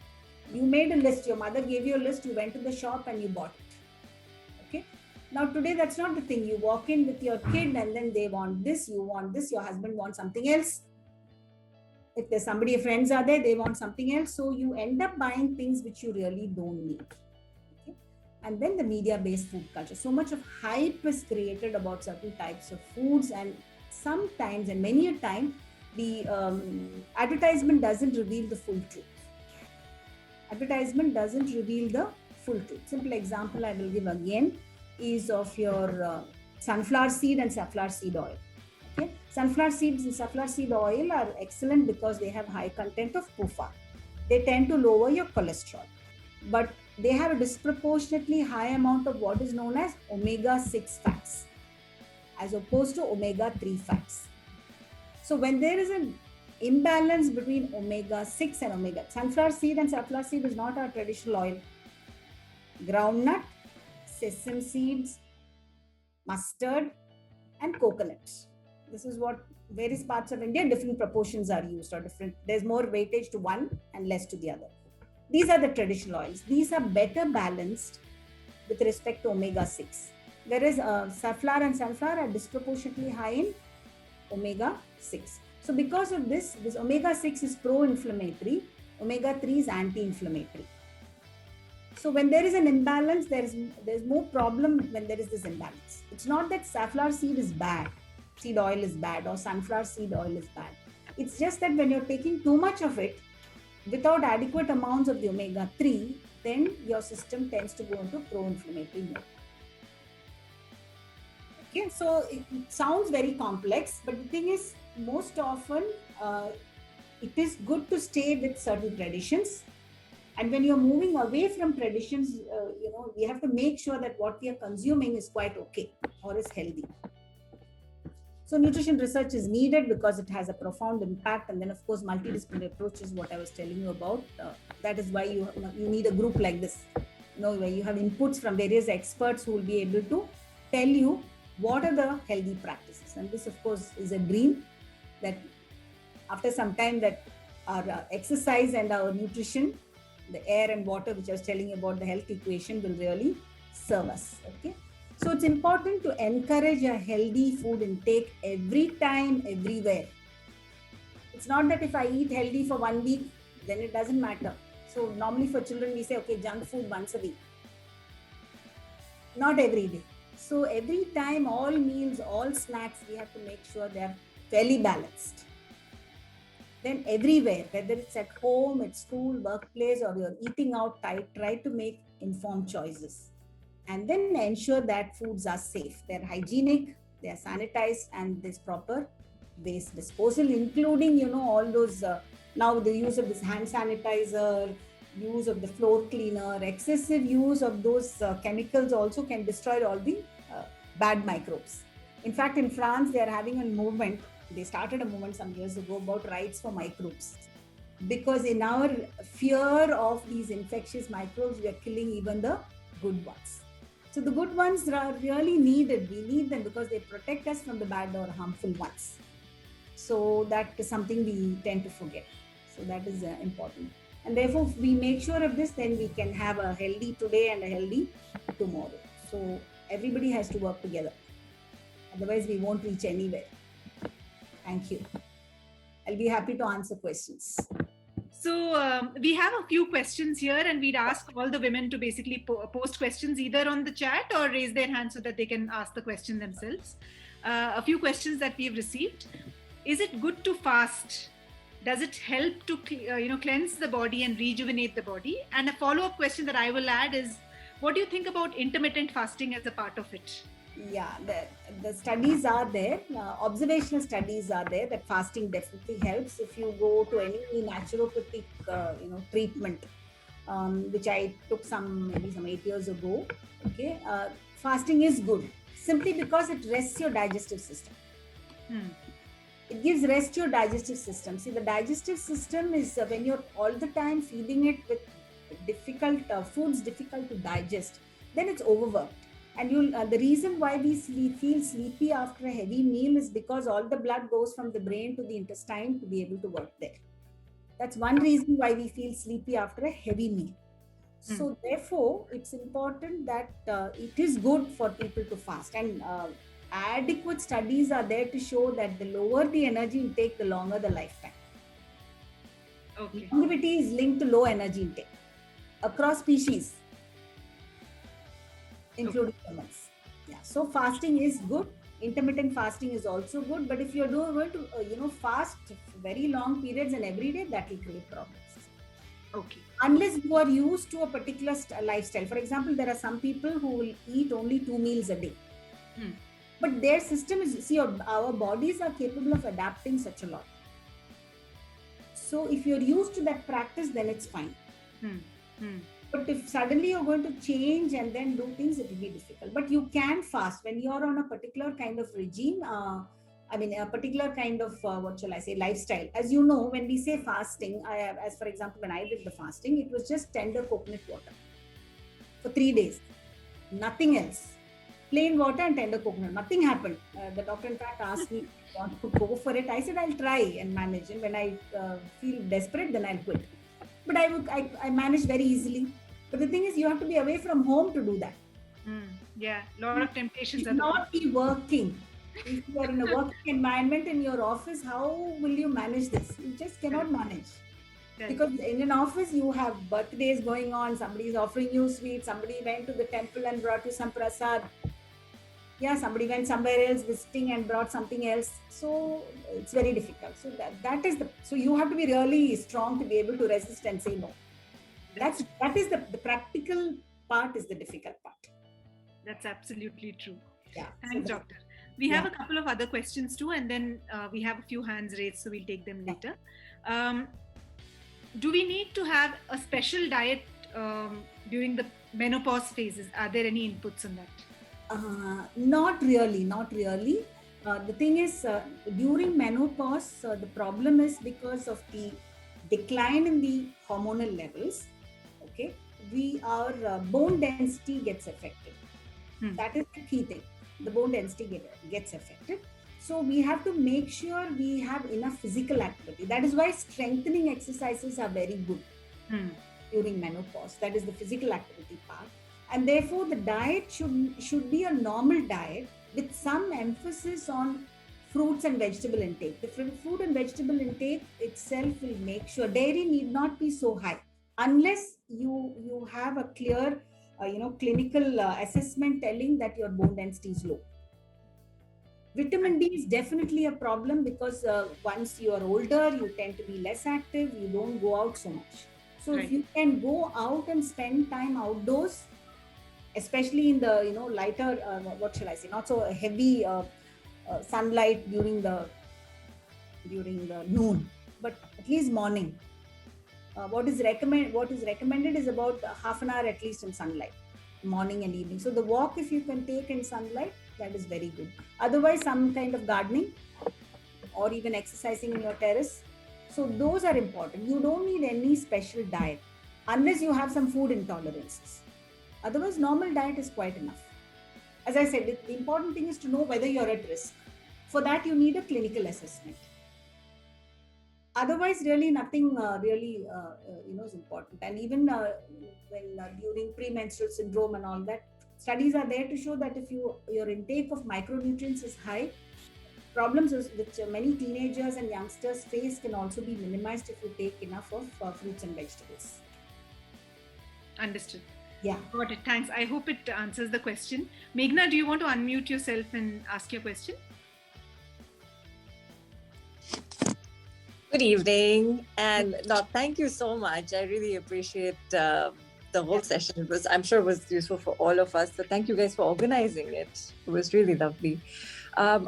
You made a list, your mother gave you a list, you went to the shop and you bought it. Okay. Now today, that's not the thing. You walk in with your kid and then they want this, you want this, your husband wants something else. If there's somebody, friends are there, they want something else. So you end up buying things which you really don't need. Okay? And then the media-based food culture. So much of hype is created about certain types of foods, and sometimes, and many a time, the advertisement doesn't reveal the full truth. Advertisement doesn't reveal the full truth. Simple example I will give again is of your sunflower seed and safflower seed oil. Okay, sunflower seeds and safflower seed oil are excellent because they have high content of PUFA. They tend to lower your cholesterol, but they have a disproportionately high amount of what is known as omega-6 fats, as opposed to omega-3 fats. So when there is an imbalance between omega-6 and omega, sunflower seed and safflower seed is not our traditional oil. Groundnut, sesame seeds, mustard, and coconuts. This is what various parts of India, different proportions are used, or different. There's more weightage to one and less to the other. These are the traditional oils. These are better balanced with respect to omega-6. Whereas safflower and sunflower are disproportionately high in omega-6. So because of this omega-6 is pro-inflammatory, omega-3 is anti-inflammatory. So when there is an imbalance, there's more problem when there is this imbalance. It's not that safflower seed is bad, seed oil is bad, or sunflower seed oil is bad. It's just that when you're taking too much of it without adequate amounts of the omega-3, then your system tends to go into pro-inflammatory mode. Okay, so it sounds very complex, but the thing is, most often it is good to stay with certain traditions. And when you're moving away from traditions, we have to make sure that what we are consuming is quite okay or is healthy. So nutrition research is needed because it has a profound impact. And then, of course, multidisciplinary approach is what I was telling you about. That is why you need a group like this, where you have inputs from various experts who will be able to tell you what are the healthy practices. And this, of course, is a dream that after some time that our exercise and our nutrition, the air and water, which I was telling you about, the health equation, will really serve us. Okay. So it's important to encourage a healthy food intake every time, everywhere. It's not that if I eat healthy for 1 week, then it doesn't matter. So normally for children, we say, okay, junk food once a week. Not every day. So every time, all meals, all snacks, we have to make sure they are fairly balanced. Then everywhere, whether it's at home, at school, workplace, or you're eating out, try to make informed choices. And then ensure that foods are safe. They're hygienic, they're sanitized, and there's proper waste disposal, including, all those, now the use of this hand sanitizer, use of the floor cleaner, excessive use of those chemicals also can destroy all the bad microbes. In fact, in France, they are having a movement. They started a movement some years ago about rights for microbes. Because in our fear of these infectious microbes, we are killing even the good ones. So the good ones are really needed. We need them because they protect us from the bad or harmful ones. So that is something we tend to forget. So that is important. And therefore, if we make sure of this, then we can have a healthy today and a healthy tomorrow. So everybody has to work together. Otherwise, we won't reach anywhere. Thank you. I'll be happy to answer questions. So we have a few questions here, and we'd ask all the women to basically post questions either on the chat or raise their hand so that they can ask the question themselves. A few questions that we've received. Is it good to fast? Does it help to cleanse the body and rejuvenate the body? And a follow-up question that I will add is, what do you think about intermittent fasting as a part of it? Yeah, the studies are there. Observational studies are there that fasting definitely helps. If you go to any naturopathic, treatment, which I took maybe some 8 years ago. Okay, fasting is good simply because it rests your digestive system. It gives rest to your digestive system. See, the digestive system is when you're all the time feeding it with difficult foods, difficult to digest, then it's overworked. And the reason why we feel sleepy after a heavy meal is because all the blood goes from the brain to the intestine to be able to work there. That's one reason why we feel sleepy after a heavy meal. So therefore, it's important that it is good for people to fast. And adequate studies are there to show that the lower the energy intake, the longer the lifetime. Okay. Longevity is linked to low energy intake across species, including humans. Yeah. So fasting is good. Intermittent fasting is also good. But if you're going to, fast very long periods and every day, that will create problems. Okay. Unless you are used to a particular lifestyle. For example, there are some people who will eat only 2 meals a day. But their system is, our bodies are capable of adapting such a lot. So if you're used to that practice, then it's fine. But if suddenly you're going to change and then do things, it will be difficult. But you can fast when you're on a particular kind of regime. A particular kind of, lifestyle. As you know, when we say fasting, as for example, when I did the fasting, it was just tender coconut water for 3 days. Nothing else. Plain water and tender coconut. Nothing happened. The doctor, in fact, asked me if I want to go for it. I said, I'll try and manage. And when I feel desperate, then I'll quit. But I managed very easily. But the thing is, you have to be away from home to do that. Yeah, a lot of temptations. You not be working. If you are in a working environment in your office, how will you manage this? You just cannot manage. Because in an office, you have birthdays going on, somebody is offering you sweets, somebody went to the temple and brought you some prasad. Yeah, somebody went somewhere else visiting and brought something else. So it's very difficult. So so you have to be really strong to be able to resist and say no. That is the practical part is the difficult part. That's absolutely true. Yeah. Thanks, Doctor. We have a couple of other questions too, and then we have a few hands raised, so we'll take them later. Do we need to have a special diet during the menopause phases? Are there any inputs on that? Not really. The thing is, during menopause, the problem is because of the decline in the hormonal levels. Okay, our bone density gets affected. That is the key thing. The bone density gets affected. So we have to make sure we have enough physical activity. That is why strengthening exercises are very good during menopause. That is the physical activity part. And therefore, the diet should be a normal diet with some emphasis on fruits and vegetable intake. The fruit and vegetable intake itself will make sure dairy need not be so high unless you have a clear, clinical assessment telling that your bone density is low. Vitamin D is definitely a problem because once you are older, you tend to be less active. You don't go out so much. So if you can go out and spend time outdoors, especially in the lighter, not so heavy sunlight during the noon, but at least morning. What is recommended is about half an hour at least in sunlight, morning and evening. So the walk, if you can take in sunlight, that is very good. Otherwise, some kind of gardening or even exercising in your terrace. So those are important. You don't need any special diet unless you have some food intolerances. Otherwise, normal diet is quite enough. As I said, the important thing is to know whether you're at risk. For that, you need a clinical assessment. Otherwise, really nothing is important. And even when during premenstrual syndrome and all that, studies are there to show that if your intake of micronutrients is high, problems which many teenagers and youngsters face can also be minimized if you take enough of fruits and vegetables. Understood. Yeah. Got it. Thanks. I hope it answers the question. Meghna, do you want to unmute yourself and ask your question? Good evening, and thank you so much. I really appreciate the whole session. I'm sure it was useful for all of us. So thank you guys for organizing it. It was really lovely.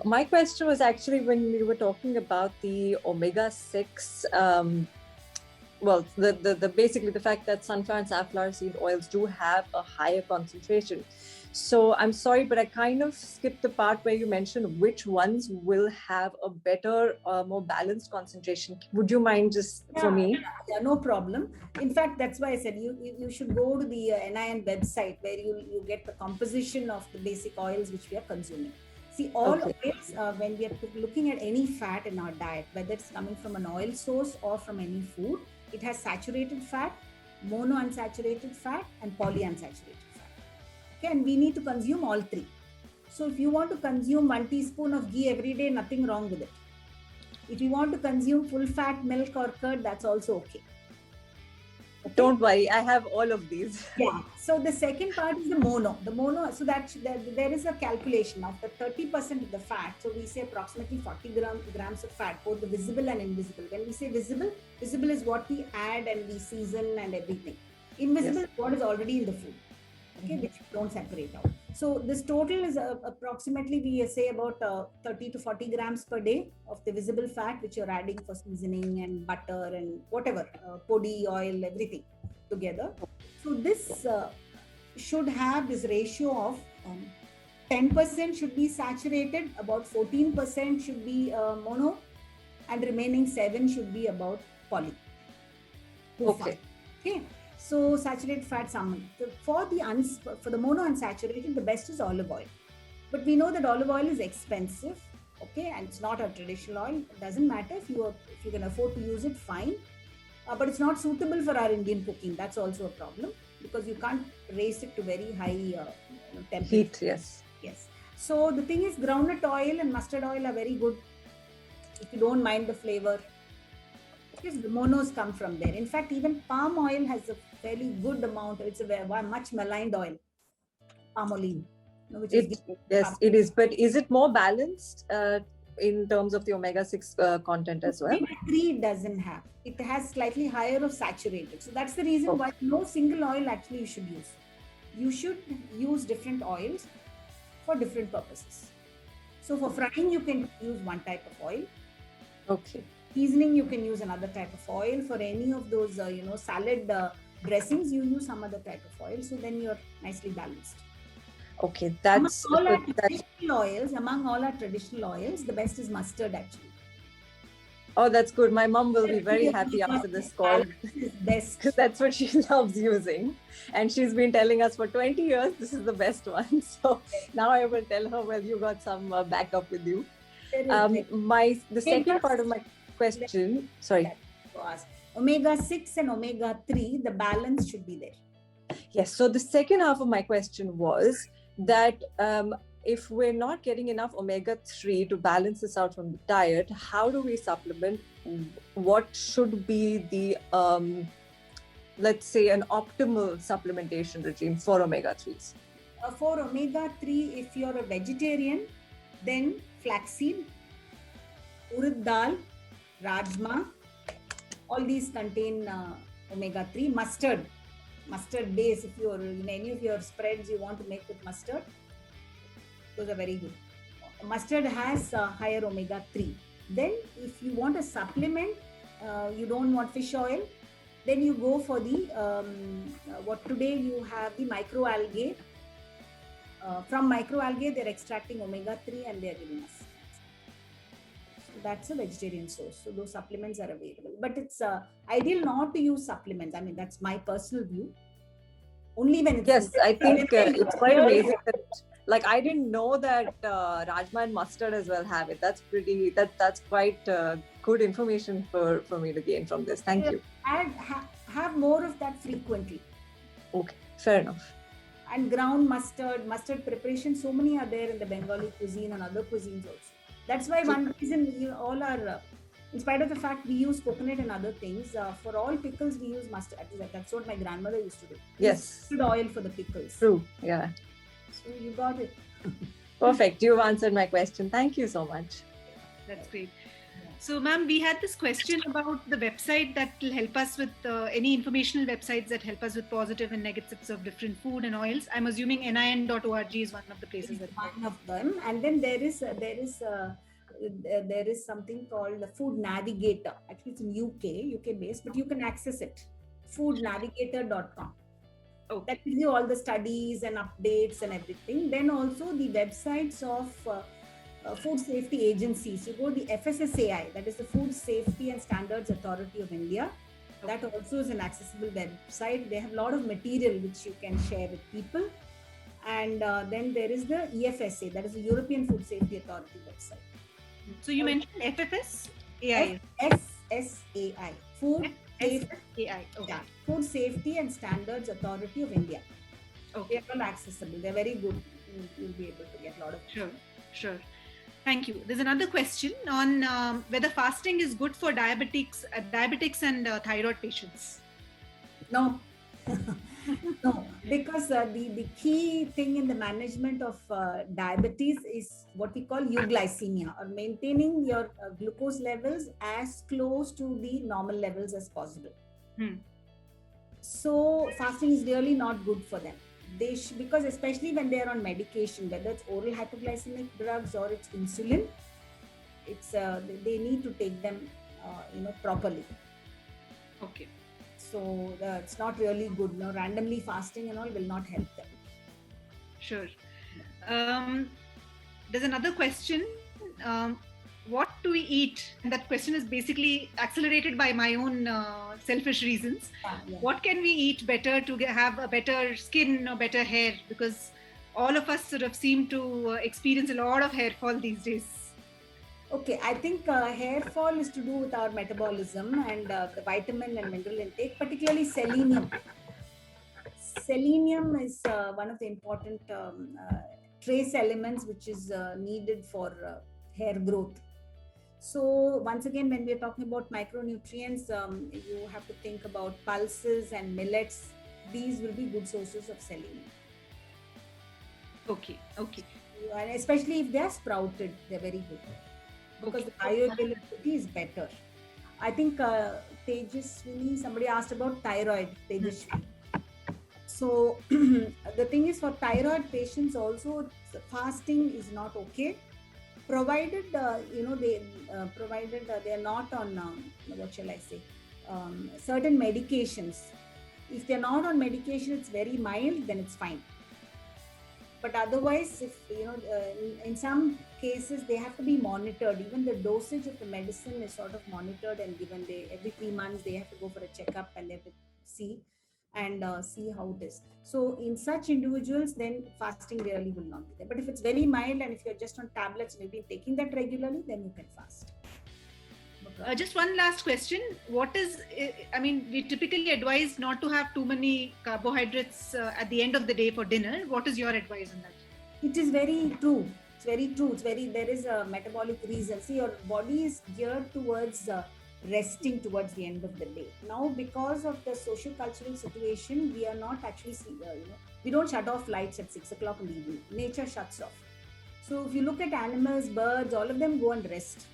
My question was actually when we were talking about the omega-6. Basically the fact that sunflower and safflower seed oils do have a higher concentration. So I'm sorry, but I kind of skipped the part where you mentioned which ones will have a better, more balanced concentration. Would you mind just for me? Yeah, no problem. In fact, that's why I said you should go to the NIN website where you get the composition of the basic oils which we are consuming. See, all oils, when we are looking at any fat in our diet, whether it's coming from an oil source or from any food, it has saturated fat, monounsaturated fat, and polyunsaturated fat. Okay, and we need to consume all three. So if you want to consume 1 teaspoon of ghee every day, nothing wrong with it. If you want to consume full fat milk or curd, that's also okay. Don't worry, I have all of these. Yeah. So the second part is the mono. The mono, so that there is a calculation of the 30% of the fat. So we say approximately 40 grams of fat, both the visible and invisible. When we say visible, visible is what we add and we season and everything. Invisible is what is already in the food, okay, which we don't separate out. So this total is approximately, we say about 30 to 40 grams per day of the visible fat, which you're adding for seasoning and butter and whatever, podi, oil, everything together. So this should have this ratio of 10% should be saturated, about 14% should be mono, and remaining 7 should be about poly. Okay. Okay. So saturated fats, for the mono unsaturated, the best is olive oil. But we know that olive oil is expensive, okay, and it's not a traditional oil. It doesn't matter if you can afford to use it, fine. But it's not suitable for our Indian cooking. That's also a problem because you can't raise it to very high temperature. Heat, yes. Yes. So the thing is, groundnut oil and mustard oil are very good if you don't mind the flavor. Because the monos come from there. In fact, even palm oil has a fairly good amount. It's a much maligned oil, palm olive. Yes, it is. But is it more balanced in terms of the omega-6 content as well? Omega-3 doesn't have. It has slightly higher of saturated. So that's the reason why no single oil actually you should use. You should use different oils for different purposes. So for frying, you can use one type of oil. Okay. Seasoning, you can use another type of oil. For any of those, salad dressings, you use some other type of oil. So then you're nicely balanced. Okay, that's among all our traditional oils, the best is mustard actually. Oh, that's good. My mom will be very happy after this call because that's what she loves using. And she's been telling us for 20 years, this is the best one. So now I will tell her, well, you got some backup with you. The second part of my question, sorry. Omega-6 and omega-3, the balance should be there. Yes. So the second half of my question was that if we're not getting enough omega-3 to balance this out from the diet, how do we supplement? What should be the, let's say, an optimal supplementation regime for omega-3s? For omega-3, if you're a vegetarian, then flaxseed, urad dal, rajma, all these contain omega-3. Mustard base, if you're in any of your spreads you want to make with mustard, those are very good. Mustard has higher omega-3. Then if you want a supplement, you don't want fish oil, then you go for the, what today you have the microalgae. From microalgae, they're extracting omega-3 and they're giving us. So that's a vegetarian source. So those supplements are available. But it's ideal not to use supplements. I mean, that's my personal view. Only when it's... Yes, I think it's quite amazing that, like, I didn't know that rajma and mustard as well have it. That's quite good information for me to gain from this. Thank you. And have more of that frequently. Okay, fair enough. And ground mustard preparation, so many are there in the Bengali cuisine and other cuisines also. That's why one reason all are, in spite of the fact we use coconut and other things, for all pickles we use mustard. That's what my grandmother used to do. Yes. Mustard oil for the pickles. True, yeah. So you got it. Perfect. You've answered my question. Thank you so much. That's great. So, ma'am, we had this question about the website that will help us with any informational websites that help us with positive and negatives of different food and oils. I'm assuming nin.org is one of the places. One of them, and then there is something called the Food Navigator. Actually, it's in UK based, but you can access it. Foodnavigator.com. Okay. That gives you all the studies and updates and everything. Then also the websites of food safety agencies. You go to the FSSAI, that is the Food Safety and Standards Authority of India. Okay. That also is an accessible website. They have a lot of material which you can share with people. And then there is the EFSA, that is the European Food Safety Authority website. So you mentioned FSSAI. FSSAI, Food Safety. Okay. Yeah, Food Safety and Standards Authority of India. Okay. They are all accessible. They're very good. You'll be able to get a lot of. Sure. Thank you. There's another question on whether fasting is good for diabetics and thyroid patients. No. No, because the key thing in the management of diabetes is what we call euglycemia, or maintaining your glucose levels as close to the normal levels as possible. So fasting is really not good for them. Because especially when they are on medication, whether it's oral hypoglycemic drugs or it's insulin, it's they need to take them properly. Okay. So it's not really good. No, randomly fasting and all will not help them. Sure. There's another question. What do we eat? And that question is basically accelerated by my own selfish reasons. Yeah. What can we eat better to have a better skin or better hair? Because all of us sort of seem to experience a lot of hair fall these days. Okay, I think hair fall is to do with our metabolism and the vitamin and mineral intake, particularly selenium. Selenium is one of the important trace elements which is needed for hair growth. So once again, when we are talking about micronutrients, you have to think about pulses and millets. These will be good sources of selenium. Okay. And especially if they are sprouted, they're very good. Because the bioavailability is better. I think Tejaswini, somebody asked about thyroid, Tejaswini. So the thing is, for thyroid patients also, fasting is not okay, provided they are not on what shall I say, certain medications. If they're not on medication, it's very mild, then it's fine. But otherwise, if in some cases they have to be monitored. Even the dosage of the medicine is sort of monitored and given. Every 3 months they have to go for a checkup and they have to see how it is. So in such individuals, then fasting really will not be there. But if it's very mild and if you're just on tablets and you've been taking that regularly, then you can fast. Just one last question. We typically advise not to have too many carbohydrates at the end of the day for dinner. What is your advice on that? It is very true. It's very true. There is a metabolic reason. See, your body is geared towards resting towards the end of the day. Now, because of the socio-cultural situation, we are not actually, we don't shut off lights at 6 o'clock in the evening. Nature shuts off. So if you look at animals, birds, all of them go and rest.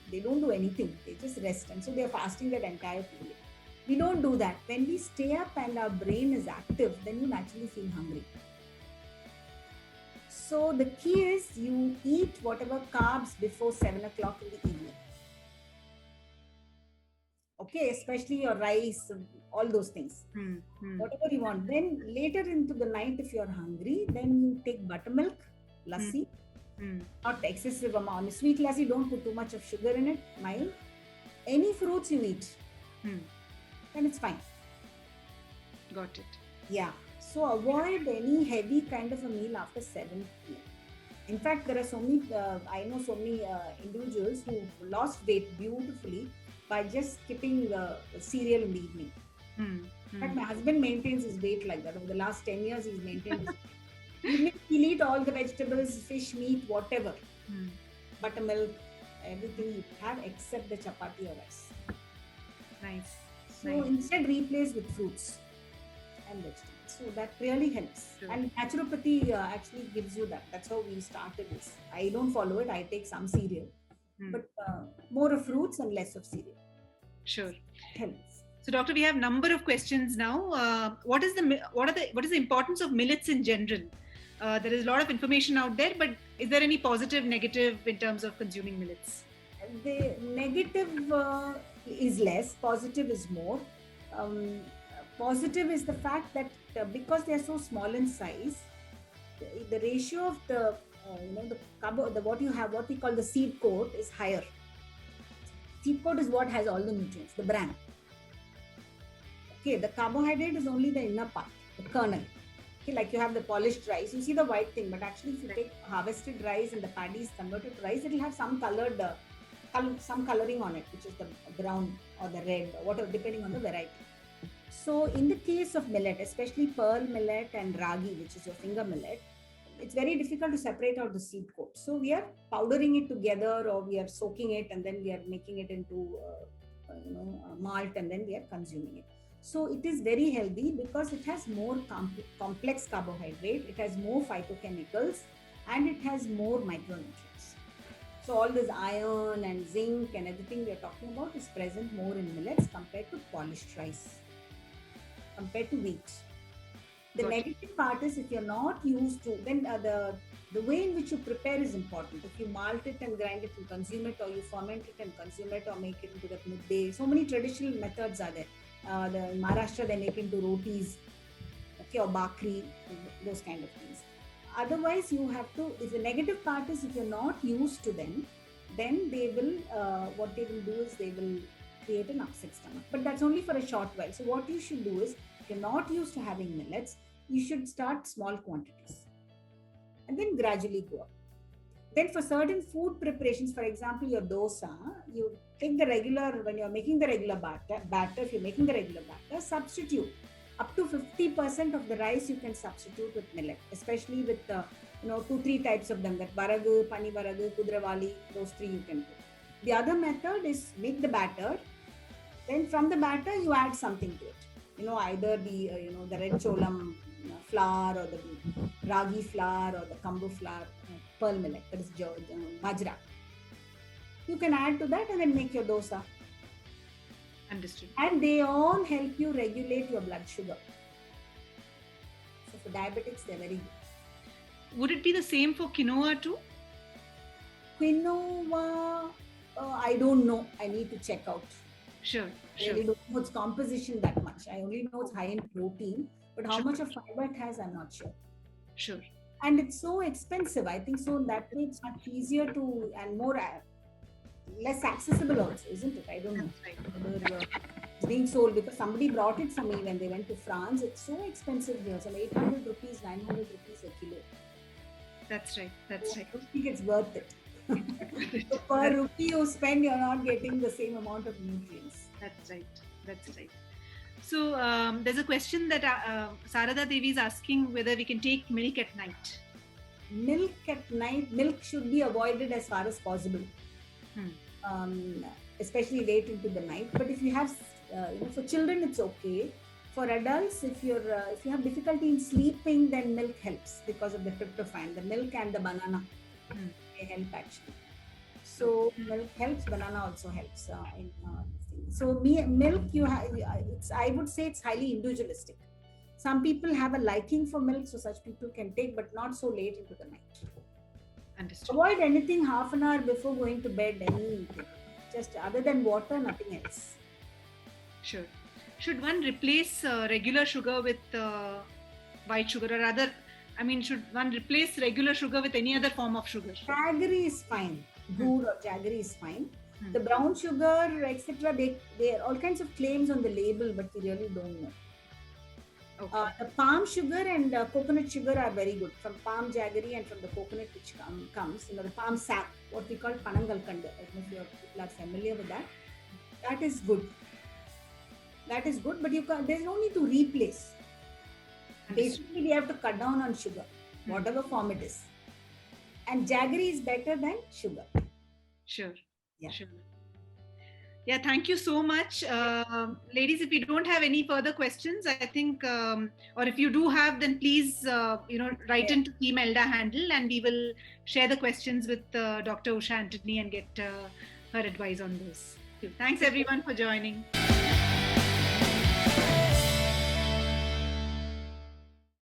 They don't do anything. They just rest. And so they are fasting that entire period. We don't do that. When we stay up and our brain is active, then you naturally feel hungry. So the key is you eat whatever carbs before 7 o'clock in the evening. Okay, especially your rice, all those things. Whatever you want. Then later into the night, if you're hungry, then you take buttermilk, lassi. Not excessive amount. Sweet lassi, don't put too much of sugar in it, mild. Any fruits you eat, then it's fine. Got it. Yeah. So avoid any heavy kind of a meal after 7 p.m. In fact, there are so many, I know so many individuals who lost weight beautifully by just skipping cereal in the evening. In fact, my husband maintains his weight like that. Over the last 10 years, he's maintained his weight. He'll eat all the vegetables, fish, meat, whatever. Buttermilk, everything you have except the chapati or rice. Nice. So instead replace with fruits and vegetables. So that really helps. True. And naturopathy actually gives you that. That's how we started this. I don't follow it. I take some cereal. But more of fruits and less of cereal. Sure. Helps. So, Doctor, we have a number of questions now. What is the importance of millets in general? There is a lot of information out there, but is there any positive, negative in terms of consuming millets? The negative is less, positive is more. Positive is the fact that because they are so small in size, the ratio of the what we call the seed coat is higher. Seed coat is what has all the nutrients, the bran. Okay, the carbohydrate is only the inner part, the kernel. Okay, like you have the polished rice, you see the white thing, but actually if you take harvested rice and the paddy is converted to rice, it will have some some coloring on it, which is the brown or the red or whatever, depending on the variety. So in the case of millet, especially pearl millet and ragi, which is your finger millet, it's very difficult to separate out the seed coat. So we are powdering it together, or we are soaking it, and then we are making it into malt, and then we are consuming it. So it is very healthy because it has more complex carbohydrate, it has more phytochemicals, and it has more micronutrients. So all this iron and zinc and everything we are talking about is present more in millets compared to polished rice, compared to wheat. The negative part is if you're not used to, then the way in which you prepare is important. If you malt it and grind it and consume it, or you ferment it and consume it, or make it into that mudde. So many traditional methods are there. In Maharashtra, they make into rotis, okay, or bakri, those kind of things. Otherwise, you have to, if the negative part is if you're not used to them, then they will, what they will do is they will create an upset stomach. But that's only for a short while. So what you should do is, if you're not used to having millets, you should start small quantities and then gradually go up. Then for certain food preparations, for example, your dosa, you take the regular, when you're making the regular batter, if you're making the regular batter, substitute. Up to 50% of the rice you can substitute with millet, especially with 2-3 types of them, that varagu, pani varagu, kudravali, those 3 you can put. The other method is make the batter, then from the batter you add something to it. Either the red cholam flour, or the ragi flour, or the kambu flour, pearl millet, that is bajra. You can add to that and then make your dosa. Understood. And they all help you regulate your blood sugar. So for diabetics, they're very good. Would it be the same for quinoa too? Quinoa, I don't know. I need to check out. Sure. I really don't know its composition that much. I only know it's high in protein, but how much of fiber it has, I'm not sure. Sure. And it's so expensive. I think so that way it's much easier to, and more, less accessible also, isn't it? I don't know. Whether it's being sold, because somebody brought it for me when they went to France. It's so expensive here. Some 800 rupees, 900 rupees a kilo. That's right. I don't think it's worth it. So per rupee you spend, you're not getting the same amount of nutrients. That's right. So there's a question that Sarada Devi is asking whether we can take milk at night. Milk at night, milk should be avoided as far as possible. Especially late into the night. But if you have, for children it's okay. For adults, if you have difficulty in sleeping, then milk helps because of the tryptophan. The milk and the banana they help actually. So milk helps, banana also helps. So milk, I would say it's highly individualistic. Some people have a liking for milk, so such people can take, but not so late into the night. Understood. Avoid anything half an hour before going to bed, anything. Just other than water, nothing else. Sure. Should one replace regular sugar with white sugar, or rather, should one replace regular sugar with any other form of sugar? Jaggery is fine. Gur or jaggery is fine. The brown sugar, etc., they are all kinds of claims on the label, but we really don't know. Okay. The palm sugar and coconut sugar are very good. From palm jaggery and from the coconut which comes, the palm sap, what we call panangalkanda. I don't know if people are familiar with that. That is good. But there's no need to replace. Basically, we have to cut down on sugar, whatever form it is. And jaggery is better than sugar. Sure. Yeah. Sure. Yeah, thank you so much. Ladies, if you don't have any further questions, I think, or if you do have, then please, write into Team Elda handle, and we will share the questions with Dr. Usha Antony and get her advice on this. Thanks everyone for joining.